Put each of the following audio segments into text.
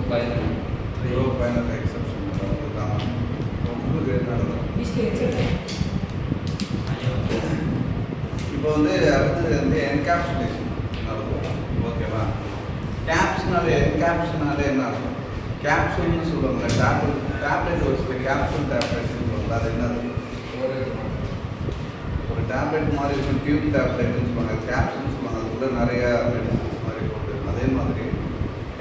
Final exception அதுதான் உங்களுக்கு நடந்தது. இப்போ வந்து அடுத்தது வந்து என்கேப்சுலேஷன் நடக்கும். ஓகேவா? என்கேப்ஷனாலே என்ன இருக்கும்? கேப்சூல்னு சொல்லுவாங்க. டேப்லெட் ஒரு சில கேப்சூல் டேப்லெட்னு சொல்லுவாங்க. அது என்னது? ஒரு டேப்லெட் மாதிரி இருக்கும். டியூப் டேப்லெட்னு சொல்லுவாங்க. கேப்சூல்னு சொல்லுவாங்க. அதுக்குள்ளே நிறையா மெடிசன்ஸ் மாதிரி போட்டு. அதே மாதிரி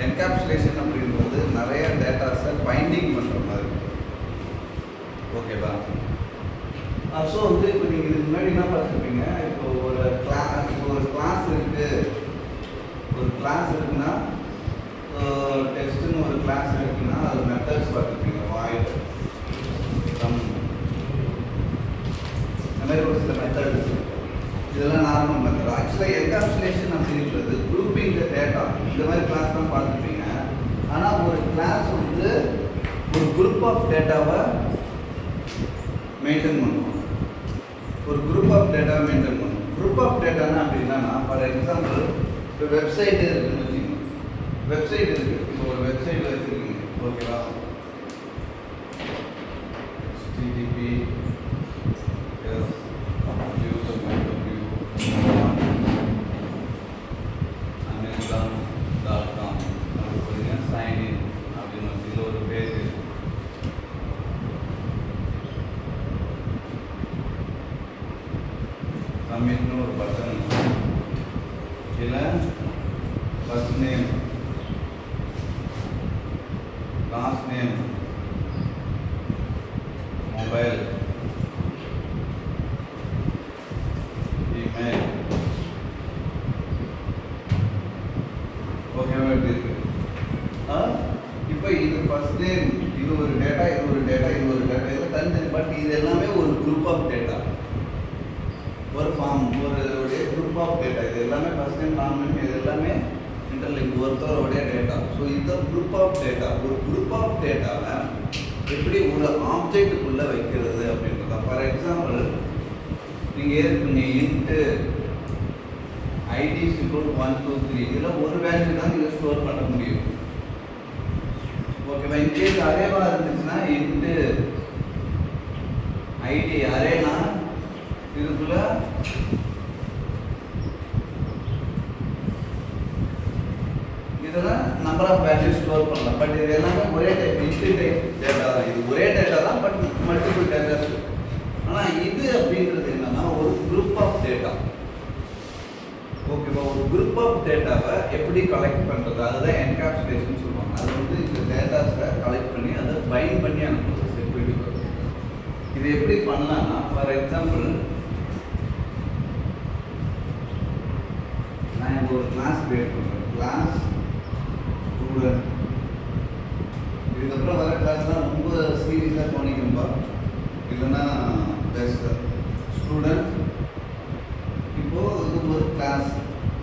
என்கேப்சுலேஷன் அப்படின்றது நிறைய டேட்டாஸை பைண்டிங் பண்ணுற மாதிரி. ஓகேவா? ஸோ வந்து இப்போ நீங்கள் இதுக்கு முன்னாடி என்ன பார்த்துருப்பீங்க? இப்போ ஒரு கிளாஸ் இருக்குது. ஒரு கிளாஸ் இருக்குன்னா டெஸ்ட்டுன்னு ஒரு கிளாஸ் இருக்குன்னா அது மெத்தட்ஸ் பார்த்துருப்பீங்க. வாய்ட் சம் இந்த மாதிரி ஒரு சில மெத்தட்ஸ். இதெல்லாம் நார்மல் மெத்தட். ஆக்சுவலாக என்கேப்சுலேஷன் அப்படின்றது குரூப்பிங் த டேட்டா. இந்த மாதிரி கிளாஸ் தான் பார்த்துருப்பீங்க. ஆனால் ஒரு கிளாஸ் வந்து ஒரு குரூப் ஆஃப் டேட்டாவை மெயின்டைன் பண்ணுவோம். ஒரு குரூப் ஆஃப் டேட்டா மெயின்டைன் பண்ணுவோம். குரூப் ஆஃப் டேட்டானா அப்படின்னா, ஃபார் எக்ஸாம்பிள் இப்போ வெப்சைட் இருக்குன்னு வச்சுக்கோங்க. வெப்சைட் இருக்குது. இப்போ ஒரு வெப்சைட் வச்சுருக்கீங்க. ஓகேவா? HTTP Amazon.com அப்படின்னா சைன்இன் அப்படின்னு இதில் ஒரு பேஜ் இருக்குது. சப்மிட்னு ஒரு பட்டன். இதில் first name, last name, mobile, email. ஓகேவா? எப்படி இருக்கு? இப்போ இது ஃபர்ஸ்ட் நேம், இது ஒரு டேட்டா, இது ஒரு டேட்டா, இது ஒரு டேட்டா, இது தனி. பட் இது எல்லாமே ஒரு குரூப் ஆஃப் டேட்டா. ஒரு ஃபார்ம், ஒரு குரூப் ஆஃப் டேட்டா. இது எல்லாமே ஃபர்ஸ்ட் நேம், லாஸ்ட் நேம், இது எல்லாமே இன்டர்லிங்க், ஒருத்தரோடைய டேட்டா. ஸோ இது குரூப் ஆஃப் டேட்டா. ஒரு குரூப் ஆஃப் டேட்டாவை எப்படி ஒரு ஆப்ஜெக்டுக்குள்ளே வைக்கிறது அப்படின்றத. ஃபார் எக்ஸாம்பிள் நீங்கள் ஏற்கனவே இன்ட்டு ஐடி = 1 2 3 இதில் ஒரு வேல்யூ தான் நீங்கள் ஸ்டோர் பண்ண முடியும். ஓகேவா? இன்கேஸ் அரேவாக இருந்துச்சுன்னா இன்ட்டு ஐடி அரேனா இதுக்குள்ள இதெல்லாம் நம்பர் ஆஃப் வேல்யூ ஸ்டோர் பண்ணலாம். பட் இது எல்லாமே ஒரே டைப், இன்ட்டு டைப் டேட்டா தான். இது ஒரே டேட்டா தான், பட் மல்டிபிள் டேட்டாஸ். ஆனால் இது அப்படின்றது என்னன்னா ஒரு குரூப் ஆஃப் டேட்டா. ஓகேவா? ஒரு குரூப் ஆஃப் டேட்டாவை எப்படி கலெக்ட் பண்ணுறது, அதுதான் என்கேப்சுலேஷன் சொல்லுவாங்க. அது வந்து இந்த டேட்டாஸை கலெக்ட் பண்ணி அதை பைண்ட் பண்ணி அனுப்புறது செக்யூரிட்டி பர்பஸ். இது எப்படி பண்ணலாம்னா, ஃபார் எக்ஸாம்பிள் நான் இப்போ ஒரு கிளாஸ் கிரியேட் பண்ணுறேன். Class student. இதுக்கப்புறம் வர கிளாஸ்லாம் ரொம்ப சீரியஸாக கவனிக்கணும்பா, இல்லைன்னா பெஸ்ட். ஸ்டூடெண்ட் இப்போது இது ஒரு கிளாஸ்.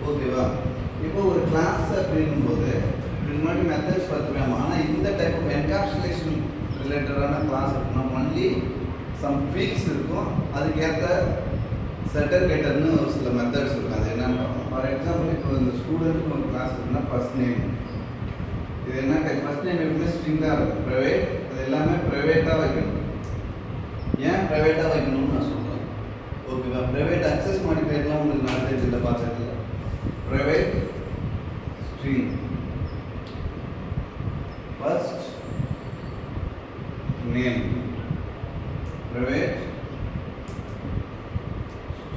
ஓகேவா? இப்போ ஒரு கிளாஸ் அப்படிங்கும்போது முன்னாடி மெத்தட்ஸ் பார்த்துக்கலாம். ஆனால் இந்த டைப் ஆஃப் என்கேப்சுலேஷன் ரிலேட்டடான கிளாஸ் இருக்குன்னா ஒன்லி சம் ஃபீல்ட்ஸ் இருக்கும். அதுக்கேற்ற செட்டர் கெட்டர்னு ஒரு சில மெத்தட்ஸ் இருக்கும். அது என்னன்னு பார்ப்போம். ஃபார் எக்ஸாம்பிள் இப்போ இந்த ஸ்டூடெண்ட்டுக்கு ஒரு கிளாஸ் இருக்குன்னா ஃபர்ஸ்ட் நேம். இது என்ன டைப்? ஃபர்ஸ்ட் நேம் எப்பவுமே ஸ்ட்ரிங்காக இருக்கும். ப்ரைவேட். அது எல்லாமே ப்ரைவேட்டாக வைக்கணும். ஏன் ப்ரைவேட்டாக வைக்கணும்னு நான் சொல்கிறேன். ஓகேவா? ப்ரைவேட் அக்சஸ் மாடிஃபையர்லாம் உங்களுக்கு நாலேஜ் இல்லை, பார்த்ததில்ல. Private string first name, private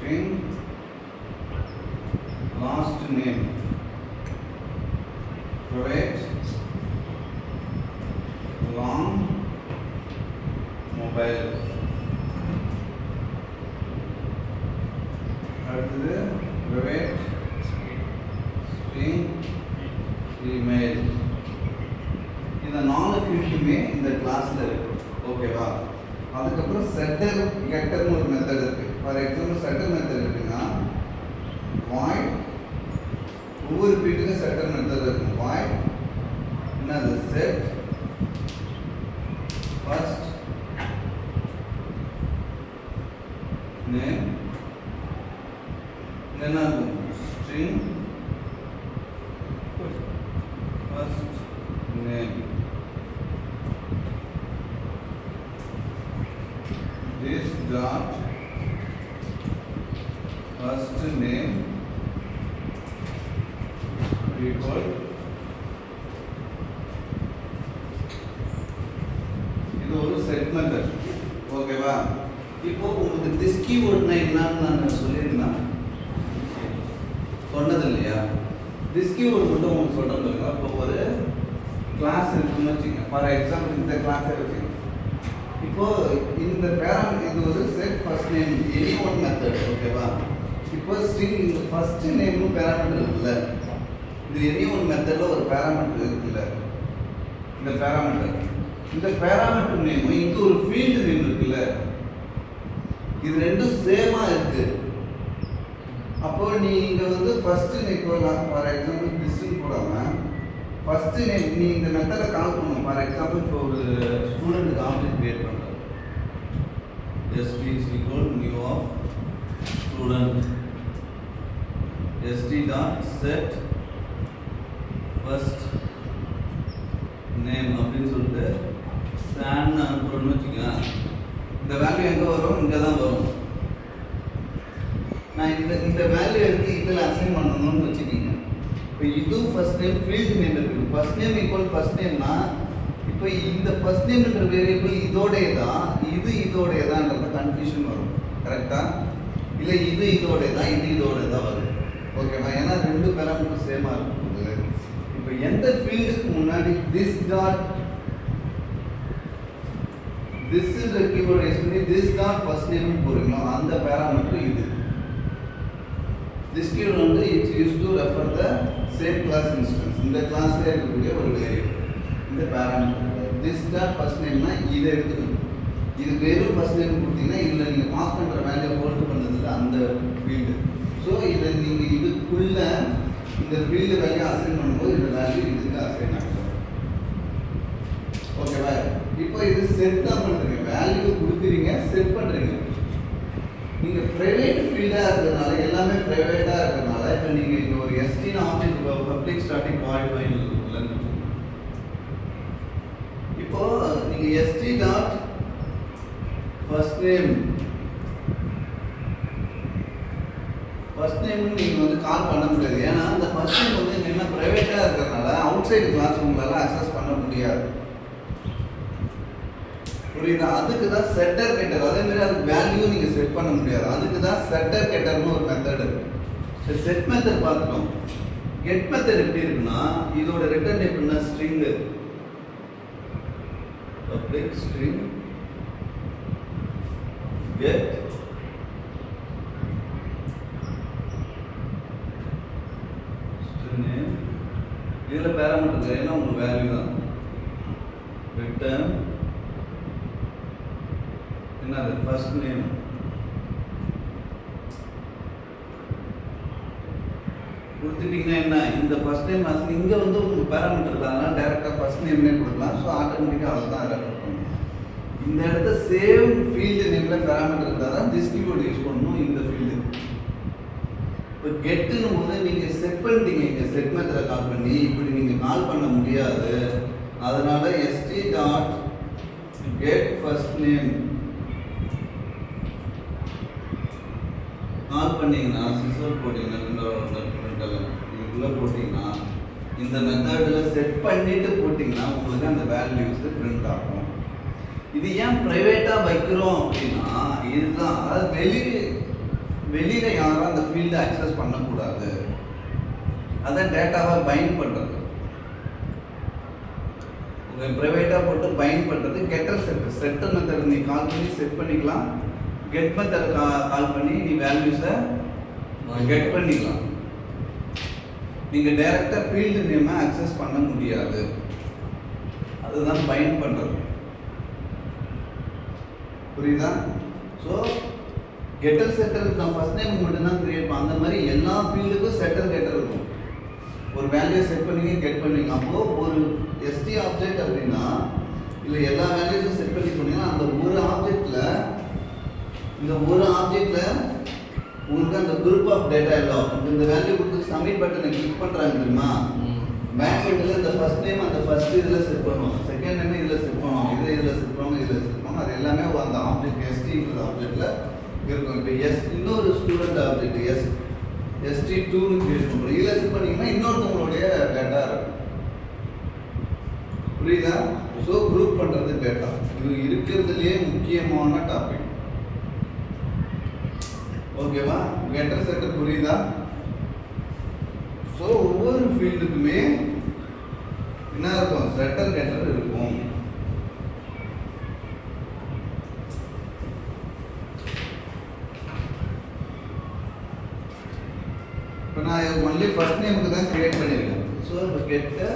string last name, private long mobile. அடுத்தது private string email. இந்த 4 ஃபீல்டுமே இந்த கிளாஸ்ல இருக்கு. ஓகேவா? அதுக்கப்புறம் செட்டர் கெட்டர்னு ஒரு மெத்தட் இருக்கு. ஃபார் எக்ஸாம்பிள் செட்டர் மெத்தட் இருக்குன்னா வாய்ட், ஒவ்வொரு ஃபீல்டுக்கும் செட்டர் மெத்தட் இருக்கும். வாய்ட் என்னது? செட் ஃபர்ஸ்ட் நேம், என்ன இருக்கும்? String first name. dot first name equal இது ஒரு செட் மெத்தட். ஓகேவா? இப்போ உங்களுக்கு திஸ் கீவேர்ட்னா என்னன்னு நான் சொல்லியிருந்தேன், சொன்னது இல்லையா? திஸ் கீவேர்ட் மட்டும் உங்களுக்கு சொல்கிறேன் பாருங்க. இப்போ ஒரு கிளாஸ் இருக்குன்னு வச்சுக்கோங்க. ஃபார் எக்ஸாம்பிள் இந்த கிளாஸை வச்சுக்கோங்க. இப்போ இந்த பேராமீட்டர் இது ஒரு set first name any one method. ஓகேவா? இப்போ ஸ்ட்ரிங் ஃபர்ஸ்ட் நேம்னு பேராமீட்டர் இருக்குல்ல, இது எனி ஒன் மெத்தட்ல ஒரு பேராமீட்டர் இருக்குல்ல, இந்த பேராமீட்டர் நேம் இங்க ஒரு ஃபீல்டு நேம் இருக்குல்ல, இது ரெண்டும் சேமா இருக்கு. அப்போ நீங்க வந்து ஃபர்ஸ்ட் நேம் போடலாம். ஃபார் எக்ஸாம்பிள் திஸ் போடாம ஃபர்ஸ்ட் நேம் நீ இந்த மெத்தடை கால் பண்ணணும். ஃபார் எக்ஸாம்பிள் இப்போ ஒரு ஸ்டூடெண்ட்டுக்கு ஆப்ஜெக்ட் கிரியேட் பண்றாங்க. st is equal new of student st dot set first name அப்படின்னு சொல்லிட்டு ஸ்டாண்ட் அனுப்புறோம்னு வச்சுக்கோங்க. இந்த வேல்யூ எங்கே வரும்? இங்கே தான் வரும். நான் இந்த வேல்யூ எடுத்து இதில் அசைன் பண்ணணும்னு வச்சுக்கிங்க. இப்போ இது ஃபர்ஸ்ட் நேம் ஃபீல்டு நேம் இருக்குது. ஃபர்ஸ்ட் நேம் ஈக்குவல் ஃபர்ஸ்ட் நேம்னா இப்போ இந்த ஃபர்ஸ்ட் நேம்ன்ற வேரியபிள் இதோடைய தான், இது இதோடைய தான்ன்றத கன்ஃபியூஷன் வரும். கரெக்டாக? இல்லை இது இதோடைய தான், இது இதோடைய தான் வரும். ஓகேவா? ஏன்னா ரெண்டு பேராமீட்டர் சேமாக இருக்கும்போது இப்போ எந்த ஃபீல்டுக்கு முன்னாடி this dot this is keyword use பண்ணி திஸ் டாட் ஃபர்ஸ்ட் நேம் போறீங்களோ அந்த பேராமீட்டர் இது. திஸ் கீவேர்ட் வந்து it's use to refer the same class instance. இந்த கிளாஸ்ல இருக்கக்கூடிய ஒரு வேரியபிள் இந்த பேராமீட்டர். திஸ் டாட் ஃபர்ஸ்ட் நேம்னா இதை எடுத்துக்கணும். இது வெறும் ஃபர்ஸ்ட் நேம் கொடுத்தீங்கன்னா இதில் நீங்கள் பாஸ் பண்ணுற வேல்யூ ஹோல்ட் பண்ணதுல அந்த ஃபீல்டு. ஸோ இதை நீங்கள் இதுக்குள்ள இந்த ஃபீல்டு வேல்யூ அசைன் பண்ணும்போது இந்த வேல்யூ இதுக்கு அசைன் ஆகும். ஓகேவா? இப்போ இது செட் தான் பண்ணுறீங்க, வேல்யூ கொடுக்குறீங்க, செட் பண்ணுறீங்க. நீங்கள் ப்ரைவேட் ஃபீல்டாக இருக்கிறதுனால எல்லாமே ப்ரைவேட்டாக இருக்கிறதுனால இப்போ நீங்கள் இங்கே ஒரு எஸ்டின்னு object public static void fine இருக்குல்ல, இப்போ நீங்கள் எஸ்டி டாட் ஃபர்ஸ்ட் நேம் நீங்கள் வந்து கால் பண்ண முடியாது. ஏன்னா அந்த ஃபர்ஸ்ட் நேம் வந்து என்ன ப்ரைவேட்டாக இருக்கிறதுனால அவுட் சைடு கிளாஸ் உங்களால் அக்சஸ் பண்ண முடியாது. புரியுதா? அதுக்கு தான் செட்டர் கெட்டர். அதே மாதிரி அதுக்கு வேல்யூ நீங்க செட் பண்ண முடியாது. அதுக்கு தான் செட்டர் கெட்டர்னு ஒரு மெத்தட் இருக்கு. செட் மெத்தட் பார்த்துட்டோம். கெட் மெத்தட் எப்படி இருக்குன்னா இதோட ரிட்டர்ன் எப்படின்னா string public string get string இதுல பேராமீட்டர் ஏன்னா உங்களுக்கு வேல்யூ தான் ரிட்டர்ன் என்னது ஃபர்ஸ்ட் நேம். கொடுத்துட்டீங்கன்னா என்ன இந்த ஃபர்ஸ்ட் நேம் அசைன் இங்கே வந்து உங்களுக்கு பேராமீட்டர் இருக்காங்கன்னா டேரெக்டாக ஃபர்ஸ்ட் நேம்னே கொடுக்கலாம். ஸோ ஆட்டோமேட்டிக்காக அதை தான் ரெஃபர் பண்ணணும். இந்த இடத்த சேம் ஃபீல்டு நேமில் பேராமீட்டர் இருந்தால் தான் திஸ் கீவேர்ட் யூஸ் பண்ணணும் இந்த ஃபீல்டு. இப்போ கெட்டுன்னு போது நீங்கள் செட் பண்ணிட்டீங்க. இங்கே செட் மெத்தடை கால் பண்ணி இப்படி நீங்கள் கால் பண்ண முடியாது. அதனால ST dot get first name call பண்ணிங்கன்னா சிசர் போட்டிங்கன்னா இதுக்குள்ளே போட்டிங்கன்னா இந்த மெத்தடில் செட் பண்ணிவிட்டு போட்டிங்கன்னா உங்களுக்கு அந்த வேல்யூஸ் பிரிண்ட் ஆகும். இது ஏன் ப்ரைவேட்டாக வைக்கிறோம் அப்படின்னா இதுதான், அதாவது வெளியில் யாரும் அந்த ஃபீல்டை அக்சஸ் பண்ணக்கூடாது. அதான் டேட்டாவை பைண்ட் பண்ணுறது. ப்ரைவேட்டாக போட்டு பைண்ட் பண்ணுறது கெட்டர் செட்டர் மெத்தட் நீ கால் பண்ணி செட் பண்ணிக்கலாம். கெட் மெத்தட் கால் பண்ணி நீ வேல்யூஸை கெட் பண்ணிக்கலாம். நீங்கள் டைரெக்டாக ஃபீல்டு நேமை அக்சஸ் பண்ண முடியாது. அதுதான் பைண்ட் பண்ணுறது. புரியுதா? ஸோ கெட்டர் செட்டர் நான் ஃபர்ஸ்ட் நேம் மட்டும்தான் கிரியேட் பண்ண. அந்த மாதிரி எல்லா ஃபீல்டுக்கும் செட்டர் கெட்டர் இருக்கும். ஒரு வேல்யூ செட் பண்ணி கெட் பண்ணுவீங்க. அப்போது ஒரு எஸ்டி ஆப்ஜெக்ட் அப்படின்னா இல்லை எல்லா வேல்யூஸும் செட் பண்ணி போனீங்கன்னா அந்த ஒரு ஆப்ஜெக்டில் இந்த ஒரு ஆப்ஜெக்டில் உங்களுக்கு அந்த குரூப் ஆஃப் டேட்டா எல்லாம் இந்த வேல்யூ கொடுத்து சப்மிட் பட்டனை கிளிக் பண்ணுறாங்க தெரியுமா? பேக் எண்டில் இந்த ஃபர்ஸ்ட் நேம் அந்த ஃபர்ஸ்ட் இதில் செட் பண்ணுவோம், செகண்ட் நேம் இதில் செட் பண்ணுவோம், இது இதில் வச்சுருப்பாங்க, இதில் வச்சுருப்பாங்க. அது எல்லாமே அந்த ஆப்ஜெக்ட் எஸ்டிங்கிற ஆப்ஜெக்டில் இருக்கும். இப்போ இன்னொரு ஸ்டூடெண்ட் ஆப்ஜெக்ட் ST2ன்னு கிரியேட் பண்ணுறோம். இதில் செட் பண்ணிங்கன்னா இன்னொருத்தவங்களுடைய டேட்டா இருக்கும். புரியுதா? ஸோ குரூப் பண்ணுறது டேட்டா இது இருக்கிறதுலேயே முக்கியமான டாபிக். ஓகேவா? கெட்டர் செட்டர் புரியுதா? ஸோ ஒவ்வொரு ஃபீல்டுக்குமே என்ன இருக்கும்? செட்டர் கெட்டர் இருக்கும். இப்போ நான் ஒன்லி ஃபர்ஸ்ட் நேமுக்கு தான் கிரியேட் பண்ணியிருக்கேன். ஸோ இப்போ கெட்டர்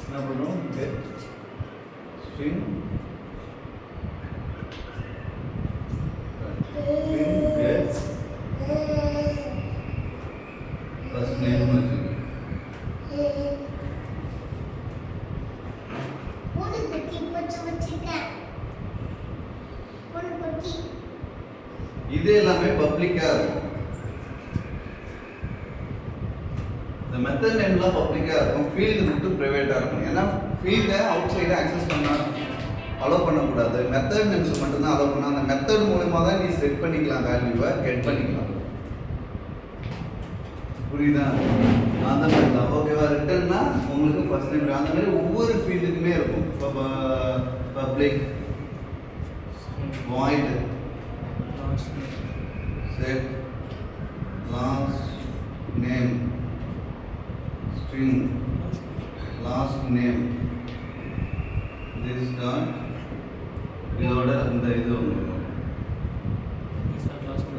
என்ன பண்ணுறோம்? Get string get first name வச்சுருக்கேன். இது எல்லாமே பப்ளிக்கா இருக்கும். இந்த மெத்தட் நேம்லாம் பப்ளிக்கா இருக்கும், ஃபீல்டு மட்டும் பிரைவேட்டா இருக்கும். ஏன்னா ஃபீல்டை அவுட் சைடு ஆக்சஸ் பண்ண அலோவ் பண்ணக்கூடாது. மெத்தட் நேம்ஸ் மட்டும்தான் அலோவ் பண்ணலாம். அந்த மெத்தட் மூலமா தான் நீ செட் பண்ணிக்கலாம், வேல்யூவை கெட் பண்ணிக்கலாம். புரியுதா? அந்த மாதிரி தான். ஓகேவா? ரிட்டர்ன்னா உங்களுக்கு ஃபர்ஸ்ட் நேம் அந்த மாதிரி ஒவ்வொரு ஃபீல்டுக்குமே இருக்கும். இப்போ public void set last name string last name this dot இதோட இந்த இது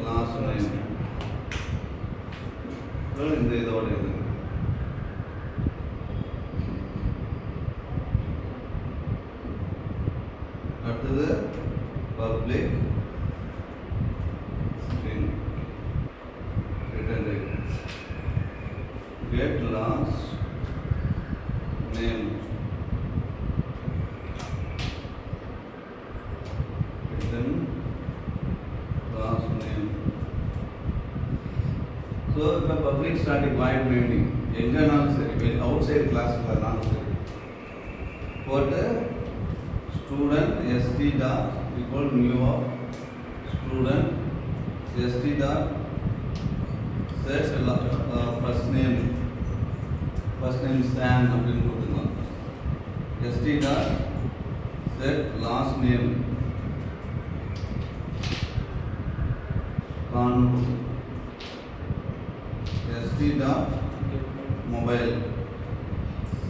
last name இந்த இதோட இது அடுத்தது public string return get last name return last name. So இப்போ public static void binding எங்கனாலும் சரி, அவுட் சைடு கிளாஸ்னாலும் சரி, போட்டு student st dot equal new of student st dot set first name Sam அப்படின்னு கொடுத்துக்கலாம். st dot set last name st dot mobile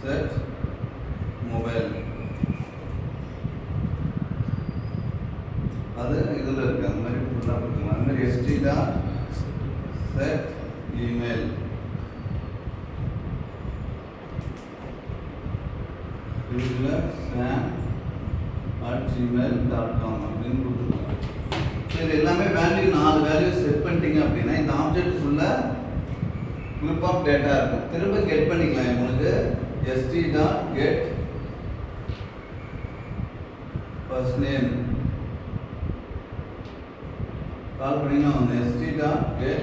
set mobile. அது இதில் இருக்குது. அந்த மாதிரி ஃபுல்லாக கொடுத்துக்கலாம். அந்த மாதிரி st dot set email இதில் sam@gmail.com அப்படின்னு கொடுத்துருக்காங்க. ஸோ இது எல்லாமே வேல்யூ 4 வேல்யூ செட் பண்ணிட்டீங்க அப்படின்னா இந்த ஆப்ஜெக்ட் ஃபுல்லாக குரூப் ஆஃப் டேட்டா இருக்கும். திரும்ப கெட் பண்ணிக்கலாம். உங்களுக்கு st dot get first name கால் பண்ணிங்கன்னா வந்து st dot get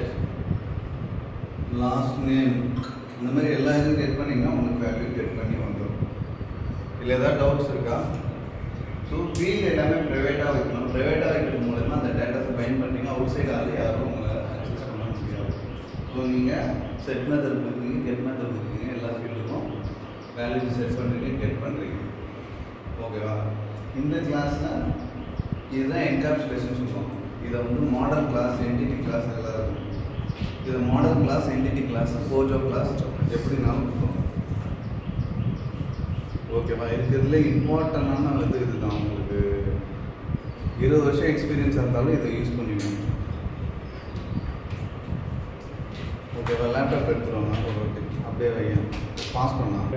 last name இந்த மாதிரி எல்லா இதுவும் கெட் பண்ணிங்கன்னா உங்களுக்கு வேல்யூ கெட் பண்ணி வந்துடும். இல்லை ஏதாவது டவுட்ஸ் இருக்கா? ஸோ ஃபீல்டு எல்லாமே ப்ரைவேட்டாக வைக்கணும். ப்ரைவேட்டாக வைக்கிறது மூலமாக அந்த டேட்டாஸை பயன் பண்ணிங்கன்னா அவுட் சைடு ஆள் யாரும் உங்களை ஆக்சஸ் பண்ண முடியாது. ஸோ நீங்கள் செட் மெத்தட் கொடுக்குறீங்க, கெட் மெத்தட் கொடுக்குறீங்க, எல்லா ஃபீல்டுக்கும் வேல்யூ செட் பண்ணுறீங்க, கெட் பண்ணுறீங்க. ஓகேவா? இந்த கிளாஸில் இதுதான் என்கேப்சுலேஷன் சொல்லுவாங்க. இதை வந்து மாடல் கிளாஸ், என்டிட்டி கிளாஸ் எல்லாம் இருக்கும். இது model class, entity class, POJO class எப்படினாலும் இருக்கும். ஓகேவா? இருக்கிறதுல இம்பார்ட்டண்டான இதுதான். உங்களுக்கு 20 வருஷம் எக்ஸ்பீரியன்ஸ் இருந்தாலும் இதை யூஸ் பண்ணிக்கணும். ஓகேவா? லேப்டாப் எடுத்துருவாங்க ஒரு வாட்டி அப்படியே வைங்க, பாஸ் பண்ணலாம்.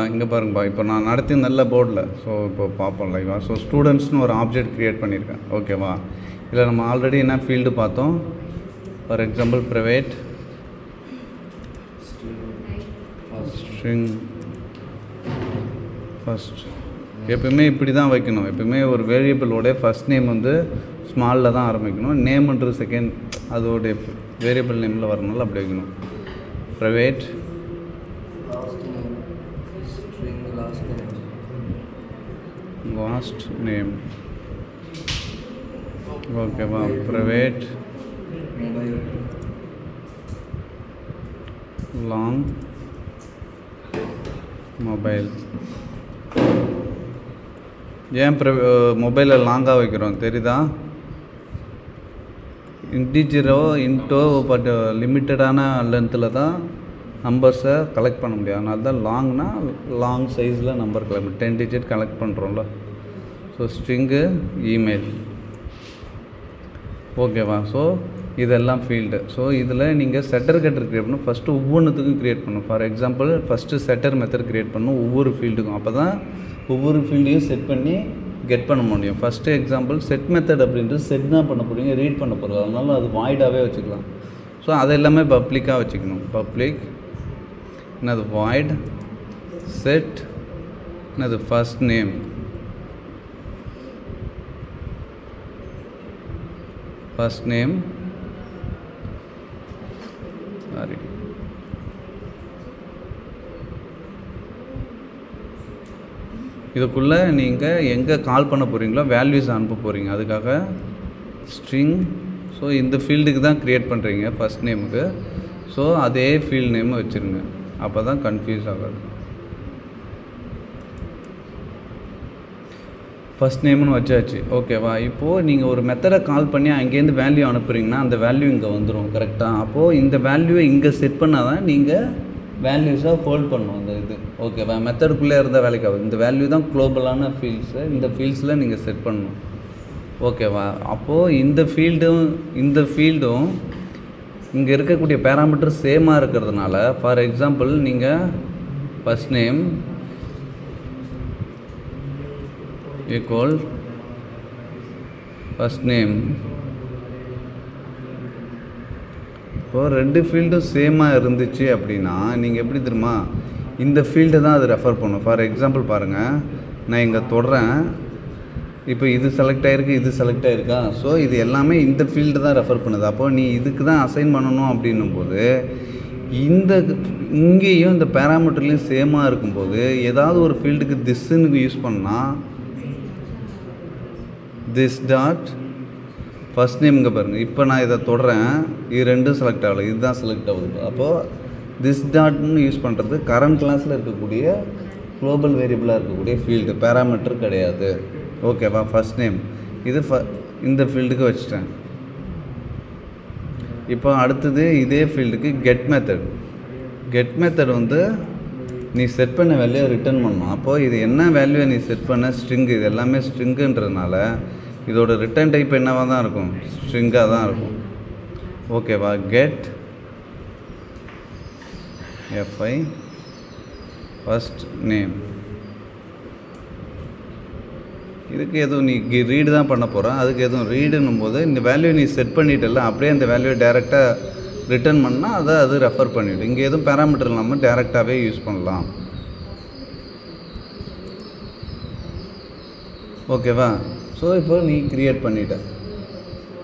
இங்கே பாருங்கப்பா, இப்போ நான் நடத்தி நல்ல போர்டில். ஸோ இப்போ பார்ப்போம் லைவாக. ஸோ ஸ்டூடெண்ட்ஸ்னு ஒரு ஆப்ஜெக்ட் க்ரியேட் பண்ணியிருக்கேன். ஓகேவா? இதில் நம்ம ஆல்ரெடி என்ன ஃபீல்டு பார்த்தோம். For example private string first. எப்பவுமே இப்படி தான் வைக்கணும். எப்பவுமே ஒரு வேரியபிளோட ஃபஸ்ட் நேம் வந்து ஸ்மாலில் தான் ஆரம்பிக்கணும். நேம்ன்றது செகண்ட் அதோடைய வேரியபிள் நேமில் வரனால அப்படி வைக்கணும். Private string last name. ஓகேவா, ப்ரைவேட் லாங் மொபைல். ஏன் மொபைலை லாங்காக வைக்கிறோம் தெரியுதா? இன்டிஜரோ இன்ட்டோ பட் லிமிட்டடான லென்த்தில் தான் நம்பர்ஸை கலெக்ட் பண்ண முடியும். அதனால தான் லாங்னா லாங் சைஸில் நம்பர் கலெக்ட் 10 டிஜிட் கலெக்ட் பண்ணுறோம்ல. So string email. ஓகேவா? ஸோ இதெல்லாம் ஃபீல்டு. ஸோ இதில் நீங்கள் செட்டர் கெட்டர் க்ரியேட் பண்ணணும். ஃபஸ்ட்டு ஒவ்வொன்றுத்துக்கும் க்ரியேட் பண்ணணும். For example first setter method create பண்ணணும் ஒவ்வொரு ஃபீல்டுக்கும். அப்போ தான் ஒவ்வொரு ஃபீல்டையும் செட் பண்ணி கெட் பண்ண முடியும். ஃபஸ்ட்டு எக்ஸாம்பிள் செட் மெத்தட் அப்படின்றது செட் தான் பண்ண போகிறீங்க, ரீட் பண்ண போகிறது. அதனால அது வாய்டாகவே வச்சுக்கலாம். ஸோ அது எல்லாமே பப்ளிக்காக வச்சுக்கணும். பப்ளிக் என்னது வாய்ட் செட் என்னது ஃபஸ்ட் நேம் சாரி இதுக்குள்ளே நீங்கள் எங்கே கால் பண்ண போகிறீங்களோ வேல்யூஸ் அனுப்ப போகிறீங்க. அதுக்காக ஸ்ட்ரிங். ஸோ இந்த ஃபீல்டுக்கு தான் க்ரியேட் பண்ணுறீங்க ஃபஸ்ட் நேமுக்கு. ஸோ அதே ஃபீல்டு நேம் வச்சுருங்க. அப்போ தான் கன்ஃபியூஸ் ஆகாது. ஃபஸ்ட் நேம்னு வச்சாச்சு. ஓகேவா? இப்போது நீங்கள் ஒரு மெத்தடை கால் பண்ணி அங்கேருந்து வேல்யூ அனுப்புகிறீங்கன்னா அந்த வேல்யூ இங்கே வந்துடும். கரெக்டாக? அப்போது இந்த வேல்யூவை இங்கே செட் பண்ணால் தான் நீங்கள் வேல்யூஸாக ஹோல்ட் பண்ணணும். அந்த இது ஓகேவா? மெத்தடுக்குள்ளே இருந்தால் வேலைக்கு ஆகும். இந்த வேல்யூ தான் குளோபலான ஃபீல்ட்ஸு. இந்த ஃபீல்ட்ஸில் நீங்கள் செட் பண்ணணும். ஓகேவா? அப்போது இந்த ஃபீல்டும் இங்கே இருக்கக்கூடிய பேராமீட்டர் சேமாக இருக்கிறதுனால ஃபார் எக்ஸாம்பிள் நீங்கள் first name equal first name. இப்போது ரெண்டு ஃபீல்டும் சேமாக இருந்துச்சு அப்படின்னா நீங்கள் எப்படி தெரியுமா, இந்த ஃபீல்டு தான் அது ரெஃபர் பண்ணும். ஃபார் எக்ஸாம்பிள் பாருங்கள், நான் இங்கே தொடுறேன். இப்போ இது செலக்ட் ஆகிருக்கு, இது செலக்ட் ஆகிருக்கா. ஸோ இது எல்லாமே இந்த ஃபீல்டு தான் ரெஃபர் பண்ணுது. அப்போது நீ இதுக்கு தான் அசைன் பண்ணணும் அப்படின்னும் போது இங்கேயும் இந்த பேராமீட்டர்லேயும் சேமாக இருக்கும்போது ஏதாவது ஒரு ஃபீல்டுக்கு திஸ்ன்னு யூஸ் பண்ணால் திஸ் டாட் ஃபஸ்ட் நேம் இங்கே பாருங்கள். இப்போ நான் இதை தொடுறேன், இது ரெண்டும் செலக்ட் ஆகலை, இதுதான் செலக்ட் ஆகுது. அப்போது திஸ் டாட்னு யூஸ் பண்ணுறது கரண்ட் கிளாஸில் இருக்கக்கூடிய குளோபல் வேரியபிளாக இருக்கக்கூடிய ஃபீல்டு, பேராமீட்டர் கிடையாது. ஓகேவா? ஃபஸ்ட் நேம் இது இந்த ஃபீல்டுக்கு வச்சுட்டேன். இப்போ அடுத்தது இதே ஃபீல்டுக்கு கெட் மெத்தட் வந்து நீ செட் பண்ண வேல்யூவை ரிட்டர்ன் பண்ணணும். அப்போது இது என்ன வேல்யூவை நீ செட் பண்ண ஸ்ட்ரிங்கு, இது எல்லாமே ஸ்ட்ரிங்குன்றதுனால இதோட ரிட்டர்ன் டைப் என்னவாக தான் இருக்கும், ஸ்ட்ரிங்காக தான் இருக்கும். ஓகேவா? Get FI first name. இதுக்கு எதுவும் நீ ரீடு தான் பண்ண போகிறேன். அதுக்கு எதுவும் ரீடுன்னும் போது இந்த வேல்யூ நீ செட் பண்ணிட்டல, அப்படியே அந்த வேல்யூவை டேரெக்டாக ரிட்டர்ன் பண்ணால் அது ரெஃபர் பண்ணிவிடும். இங்கே எதுவும் பேராமீட்டர் இல்லாமல் டேரெக்டாகவே யூஸ் பண்ணலாம். ஓகேவா? ஸோ இப்போ நீ க்ரியேட் பண்ணிட்ட.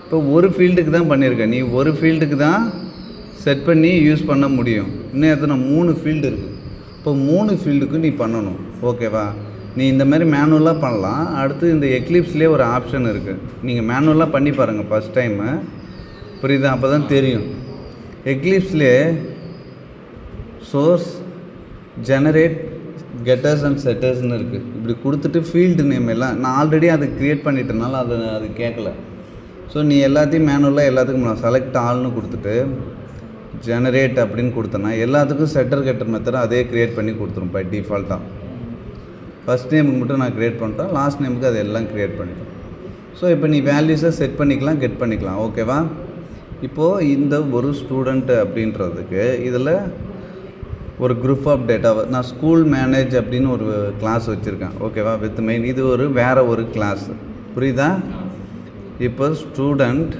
இப்போ ஒரு ஃபீல்டுக்கு தான் பண்ணியிருக்க, நீ ஒரு ஃபீல்டுக்கு தான் செட் பண்ணி யூஸ் பண்ண முடியும். இன்னும் எத்தனை 3 ஃபீல்டு இருக்குது. இப்போ 3 ஃபீல்டுக்கு நீ பண்ணணும். ஓகேவா? நீ இந்த மாதிரி மேனுவலாக பண்ணலாம். அடுத்து இந்த எக்லிப்ஸ்லேயே ஒரு ஆப்ஷன் இருக்குது, நீங்கள் மேனுவலாக பண்ணி பாருங்கள் ஃபஸ்ட் டைமு, புரியுதா? அப்போ தான் தெரியும். எக்லிப்ஸ்லேயே சோர்ஸ் ஜெனரேட் கெட்டர்ஸ் அண்ட் செட்டர்ஸ்னு இருக்குது. இப்படி கொடுத்துட்டு ஃபீல்டு நேம் எல்லாம் நான் ஆல்ரெடி அது க்ரியேட் பண்ணிட்டனால அது கேட்கல. ஸோ நீ எல்லாத்தையும் மேனுவலாக எல்லாத்துக்கும் நான் செலக்ட் ஆல்னு கொடுத்துட்டு ஜெனரேட் அப்படின்னு கொடுத்தேன்னா எல்லாத்துக்கும் செட்டர் கெட்டர் மெத்தட் அதே க்ரியேட் பண்ணி கொடுத்துரும் பை டிஃபால்ட்டாக. ஃபஸ்ட் நேமுக்கு மட்டும் நான் க்ரியேட் பண்ணுறேன், லாஸ்ட் நேமுக்கு அது எல்லாம் க்ரியேட் பண்ணிட்டேன். ஸோ இப்போ நீ வேல்யூஸை செட் பண்ணிக்கலாம், கெட் பண்ணிக்கலாம். ஓகேவா? இப்போது இந்த ஒரு ஸ்டூடெண்ட்டு அப்படின்றதுக்கு இதில் ஒரு குரூப் ஆஃப் டேட்டாவை நான் ஸ்கூல் மேனேஜ் அப்படின்னு ஒரு கிளாஸ் வச்சுருக்கேன். ஓகேவா? வித் மெயின் இது வேறு ஒரு கிளாஸ், புரியுதா? இப்போ ஸ்டூடெண்ட்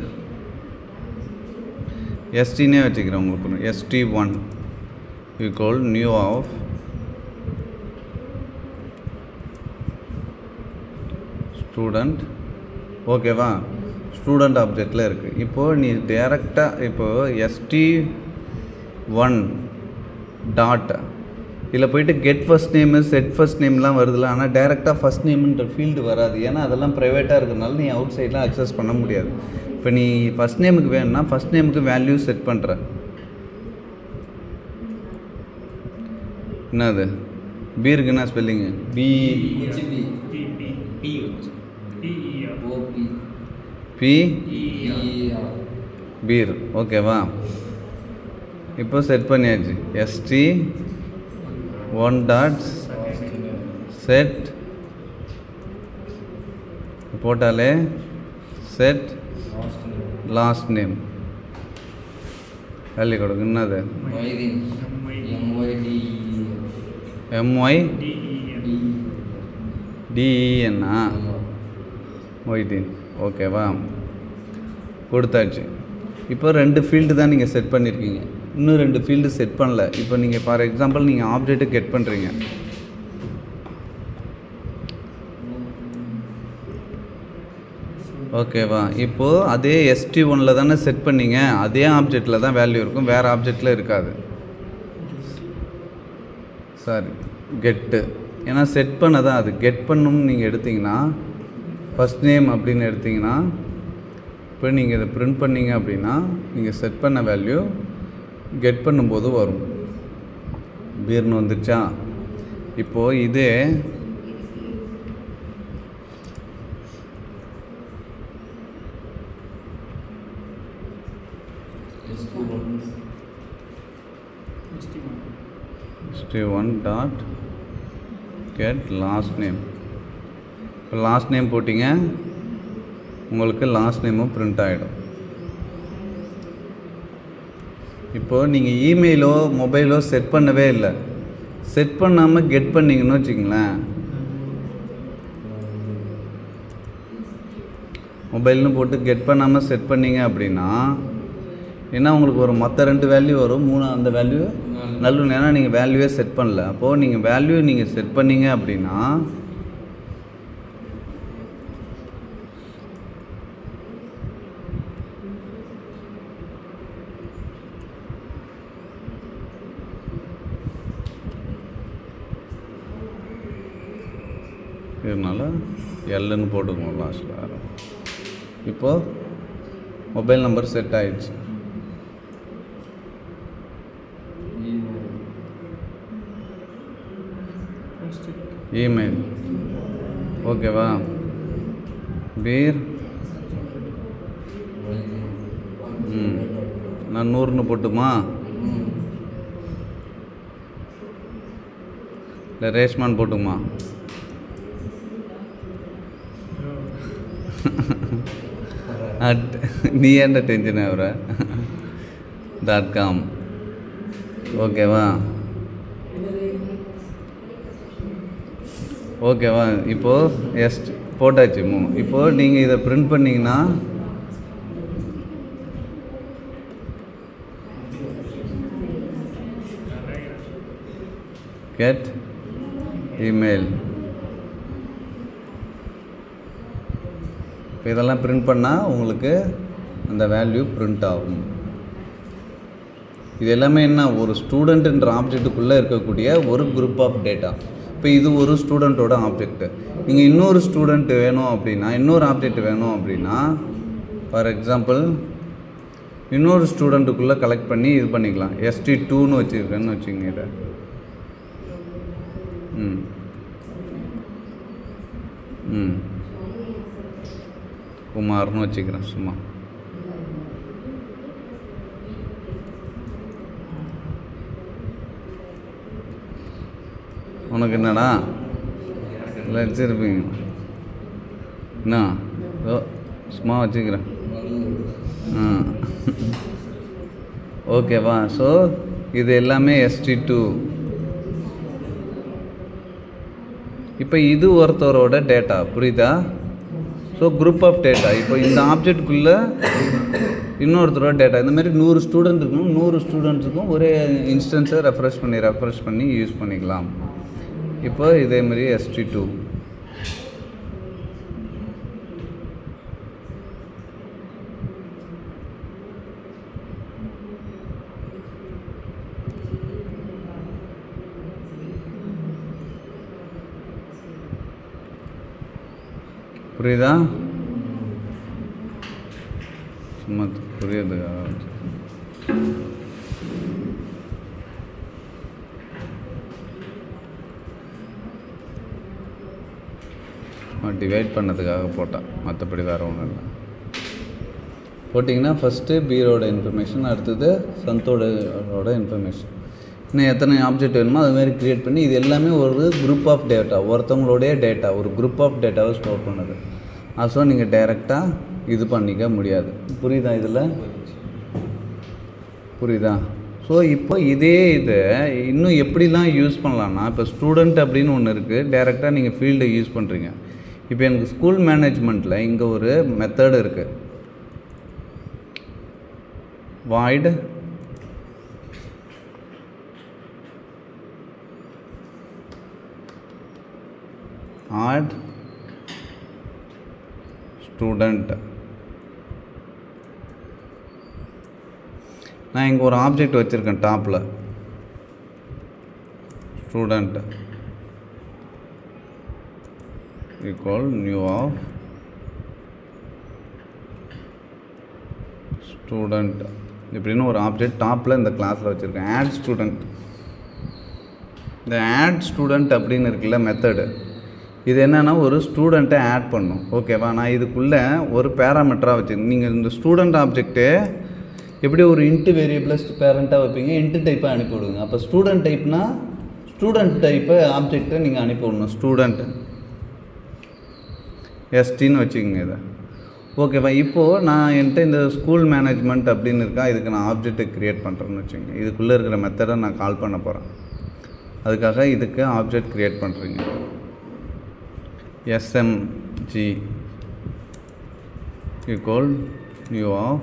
எஸ்டினே வச்சுக்கிறேன் உங்களுக்கு. ST1 equal new of student. ஓகேவா? ஸ்டூடெண்ட் ஆப்ஜெக்டில் இருக்குது. இப்போது நீ டேரெக்டாக இப்போது ST1 டாட் இதில் போயிட்டு get first name set first நேம்லாம் வருதுல்ல, ஆனால் டேரெக்டாக ஃபர்ஸ்ட் நேம்ன்ற ஃபீல்டு வராது. ஏன்னா அதெல்லாம் ப்ரைவேட்டாக இருக்கிறதுனால நீ அவுட் சைட்லாம் அக்சஸ் பண்ண முடியாது. இப்போ நீ ஃபஸ்ட் நேமுக்கு வேணும்னா ஃபஸ்ட் நேமுக்கு வேல்யூ செட் பண்ணுற. என்னது பீருக்கு என்ன ஸ்பெல்லிங்கு? B B beer. ஓகேவா? இப்போ செட் பண்ணியாச்சு. எஸ்டி ஒன் டாட் செட் போட்டாலே செட் லாஸ்ட் நேம் வேல்யூ கொடுக்கு. என்னது? MYDENA மொய்தீன். ஓகேவா? கொடுத்தாச்சு. இப்போ 2 ஃபீல்டு தான் நீங்கள் செட் பண்ணியிருக்கீங்க. இன்னும் 2 ஃபீல்டு செட் பண்ணல. இப்போ நீங்கள் ஃபார் எக்ஸாம்பிள் நீங்கள் ஆப்ஜெக்ட்டு கெட் பண்ணுறீங்க. ஓகேவா? இப்போது அதே ST1 தானே செட் பண்ணீங்க, அதே ஆப்ஜெக்டில் தான் வேல்யூ இருக்கும், வேறு ஆப்ஜெக்டில் இருக்காது. சாரி, கெட்டு. ஏன்னா செட் பண்ண தான் அது கெட் பண்ணணும்னு நீங்கள் எடுத்திங்கன்னா ஃபஸ்ட் நேம் அப்படின்னு எடுத்திங்கன்னா, இப்போ நீங்கள் இதை பிரிண்ட் பண்ணிங்க அப்படின்னா நீங்கள் செட் பண்ண வேல்யூ கெட் பண்ணும்போது வரும். பீர்னு வந்துடுச்சா? இப்போது இதே ST1 dot get lost name. இப்போ லாஸ்ட் நேம் போட்டிங்க, உங்களுக்கு லாஸ்ட் நேமும் பிரிண்ட் ஆகிடும். இப்போது நீங்கள் இமெயிலோ மொபைலோ செட் பண்ணவே இல்லை, செட் பண்ணாமல் கெட் பண்ணிங்கன்னு வச்சுங்களேன், மொபைல்னு போட்டு கெட் பண்ணாமல் செட் பண்ணிங்க அப்படின்னா ஏன்னா உங்களுக்கு ஒரு மற்ற 2 வேல்யூ வரும், 3 அந்த வேல்யூ நல்ல. ஏன்னா நீங்கள் வேல்யூவே செட் பண்ணல. அப்போது நீங்கள் வேல்யூ நீங்கள் செட் பண்ணீங்க அப்படின்னா இதனால் எல்லுன்னு போட்டுக்கணும் லாஸ்ட்டில். இப்போது மொபைல் நம்பர் செட் ஆயிடுச்சு. இமெயில். ஓகேவா? பீர் நான் 100ன்னு போட்டுமா? இல்லை ரேஷ்மான் போட்டுமா? நீ ஏன்டா டென்ஷன் ஆகுற? .com. ஓகேவா? ஓகேவா? இப்போது போட்டாச்சு. இப்போது நீங்கள் இதை பிரிண்ட் பண்ணிங்கன்னா கெட் இமெயில். இப்போ இதெல்லாம் பிரிண்ட் பண்ணால் உங்களுக்கு அந்த வேல்யூ பிரிண்ட் ஆகும். இது எல்லாமே என்ன, ஒரு ஸ்டூடெண்ட்டுன்ற ஆப்ஜெக்ட்டுக்குள்ளே இருக்கக்கூடிய ஒரு குரூப் ஆஃப் டேட்டா. இப்போ இது ஒரு ஸ்டூடெண்ட்டோட ஆப்ஜெக்ட்டு. நீங்கள் இன்னொரு ஸ்டூடெண்ட் வேணும் அப்படின்னா, இன்னொரு ஆப்ஜெக்ட் வேணும் அப்படின்னா, ஃபார் எக்ஸாம்பிள் இன்னொரு ஸ்டூடெண்ட்டுக்குள்ளே கலெக்ட் பண்ணி இது பண்ணிக்கலாம். ST2ன்னு வச்சுருக்கேன்னு வச்சுங்க. இதை குமார்னு வச்சுக்கிறேன் சும்மா. உனக்கு என்னடா இல்லை வச்சுருப்பீங்க? என்ன சும்மா வச்சுக்கிறேன். ஓகேவா? ஸோ இது எல்லாமே ST2. இப்போ இது ஒருத்தரோட டேட்டா, புரியுதா? So group of data. இப்போ இந்த ஆப்ஜெக்டுக்குள்ளே இன்னொருத்தரோட டேட்டா. இந்த மாதிரி 100 ஸ்டூடெண்ட் இருக்கும், 100 ஸ்டூடெண்ட்ஸுக்கும் ஒரே இன்ஸ்டன்ஸை ரெஃப்ரெஷ் பண்ணி யூஸ் பண்ணிக்கலாம். இப்போ இதே மாதிரி ST2. புரியுதா? சும்மா புரியுதுக்கா. டிவைட் பண்ணதுக்காக போட்டேன், மற்றபடி வேறு ஒன்றும் இல்லை. போட்டிங்கன்னா ஃபஸ்ட்டு பீரோட இன்ஃபர்மேஷன், அடுத்தது சந்தோட இன்ஃபர்மேஷன், இன்னும் எத்தனை ஆப்ஜெக்ட் வேணுமோ அதுமாரி க்ரியேட் பண்ணி இது எல்லாமே ஒரு குரூப் ஆஃப் டேட்டா, ஒருத்தவங்களுடைய டேட்டா, ஒரு குரூப் ஆஃப் டேட்டாவை ஸ்டோர் பண்ணுது. ஸோ நீங்கள் டைரெக்டாக இது பண்ணிக்க முடியாது. புரியுதா? இதில் புரியுதா? ஸோ இப்போ இதே இதை இன்னும் எப்படிலாம் யூஸ் பண்ணலான்னா, இப்போ ஸ்டூடெண்ட் அப்படின்னு ஒன்று இருக்குது, டைரெக்டாக நீங்கள் ஃபீல்டை யூஸ் பண்ணுறீங்க. இப்போ எனக்கு ஸ்கூல் மேனேஜ்மெண்ட்டில் இங்கே ஒரு மெத்தடு இருக்குது, வாய்டு ஆட் ஸ்டூடெண்ட். நான் இங்கே ஒரு ஆப்ஜெக்ட் வச்சுருக்கேன் டாப்பில், student equal new of student இப்படின்னு ஒரு ஆப்ஜெக்ட் டாப்பில் இந்த கிளாஸில் வச்சுருக்கேன். ஆட் ஸ்டூடெண்ட், இந்த ஆட் ஸ்டூடெண்ட் அப்படின்னு இருக்குல்ல மெத்தடு, இது என்னென்னா ஒரு ஸ்டூடெண்ட்டை ஆட் பண்ணும். ஓகேவா? நான் இதுக்குள்ளே ஒரு பேராமீட்டராக வச்சுருக்கேன். நீங்கள் இந்த ஸ்டூடெண்ட் ஆப்ஜெக்ட்டு எப்படி ஒரு இன்ட்டு வேரியபிளஸ் பேரண்ட்டாக வைப்பீங்க, இன்ட்டு டைப்பை அனுப்பி விடுங்க. அப்போ ஸ்டூடெண்ட் டைப்னா ஸ்டூடெண்ட் டைப்பை ஆப்ஜெக்டை நீங்கள் அனுப்பி விடணும். ஸ்டூடெண்ட் எஸ்டின்னு வச்சுக்கோங்க இதை. ஓகேவா? இப்போது நான் என்கிட்ட இந்த ஸ்கூல் மேனேஜ்மெண்ட் அப்படின்னு இருக்கா, இதுக்கு நான் ஆப்ஜெக்டை க்ரியேட் பண்ணுறேன்னு வச்சுக்கோங்க. இதுக்குள்ளே இருக்கிற மெத்தடை நான் கால் பண்ண போகிறேன். அதுக்காக இதுக்கு ஆப்ஜெக்ட் க்ரியேட் பண்ணுறீங்க. SMG equal new of.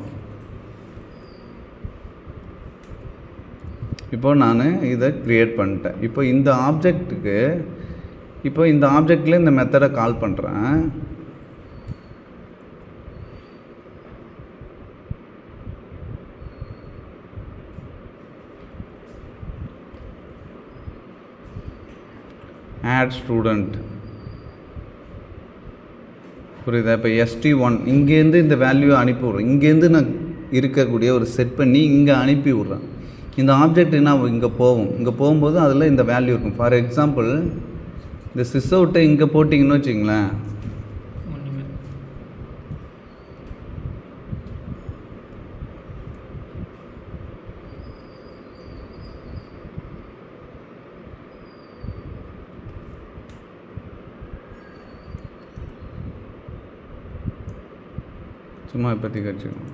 இப்போ நான் இதை க்ரியேட் பண்ணிட்டேன். இப்போ இந்த ஆப்ஜெக்ட்டுக்கு, இப்போ இந்த ஆப்ஜெக்டில் இந்த மெத்தடை கால் பண்ணுறேன். Add student. புரியுதா? இப்போ ST1 இங்கேருந்து இந்த வேல்யூவை அனுப்பி விட்றேன். இங்கேருந்து நான் இருக்கக்கூடிய ஒரு செட் பண்ணி இங்கே அனுப்பி விட்றேன். இந்த ஆப்ஜெக்ட் என்ன இங்கே போகும், இங்கே போகும்போது அதில் இந்த வேல்யூ இருக்கும். ஃபார் எக்ஸாம்பிள் இந்த சிஸ் அவுட்டை இங்கே போட்டிங்கன்னு வச்சிங்களேன், சும்மா இப்போதைக்கு வச்சுக்கணும்.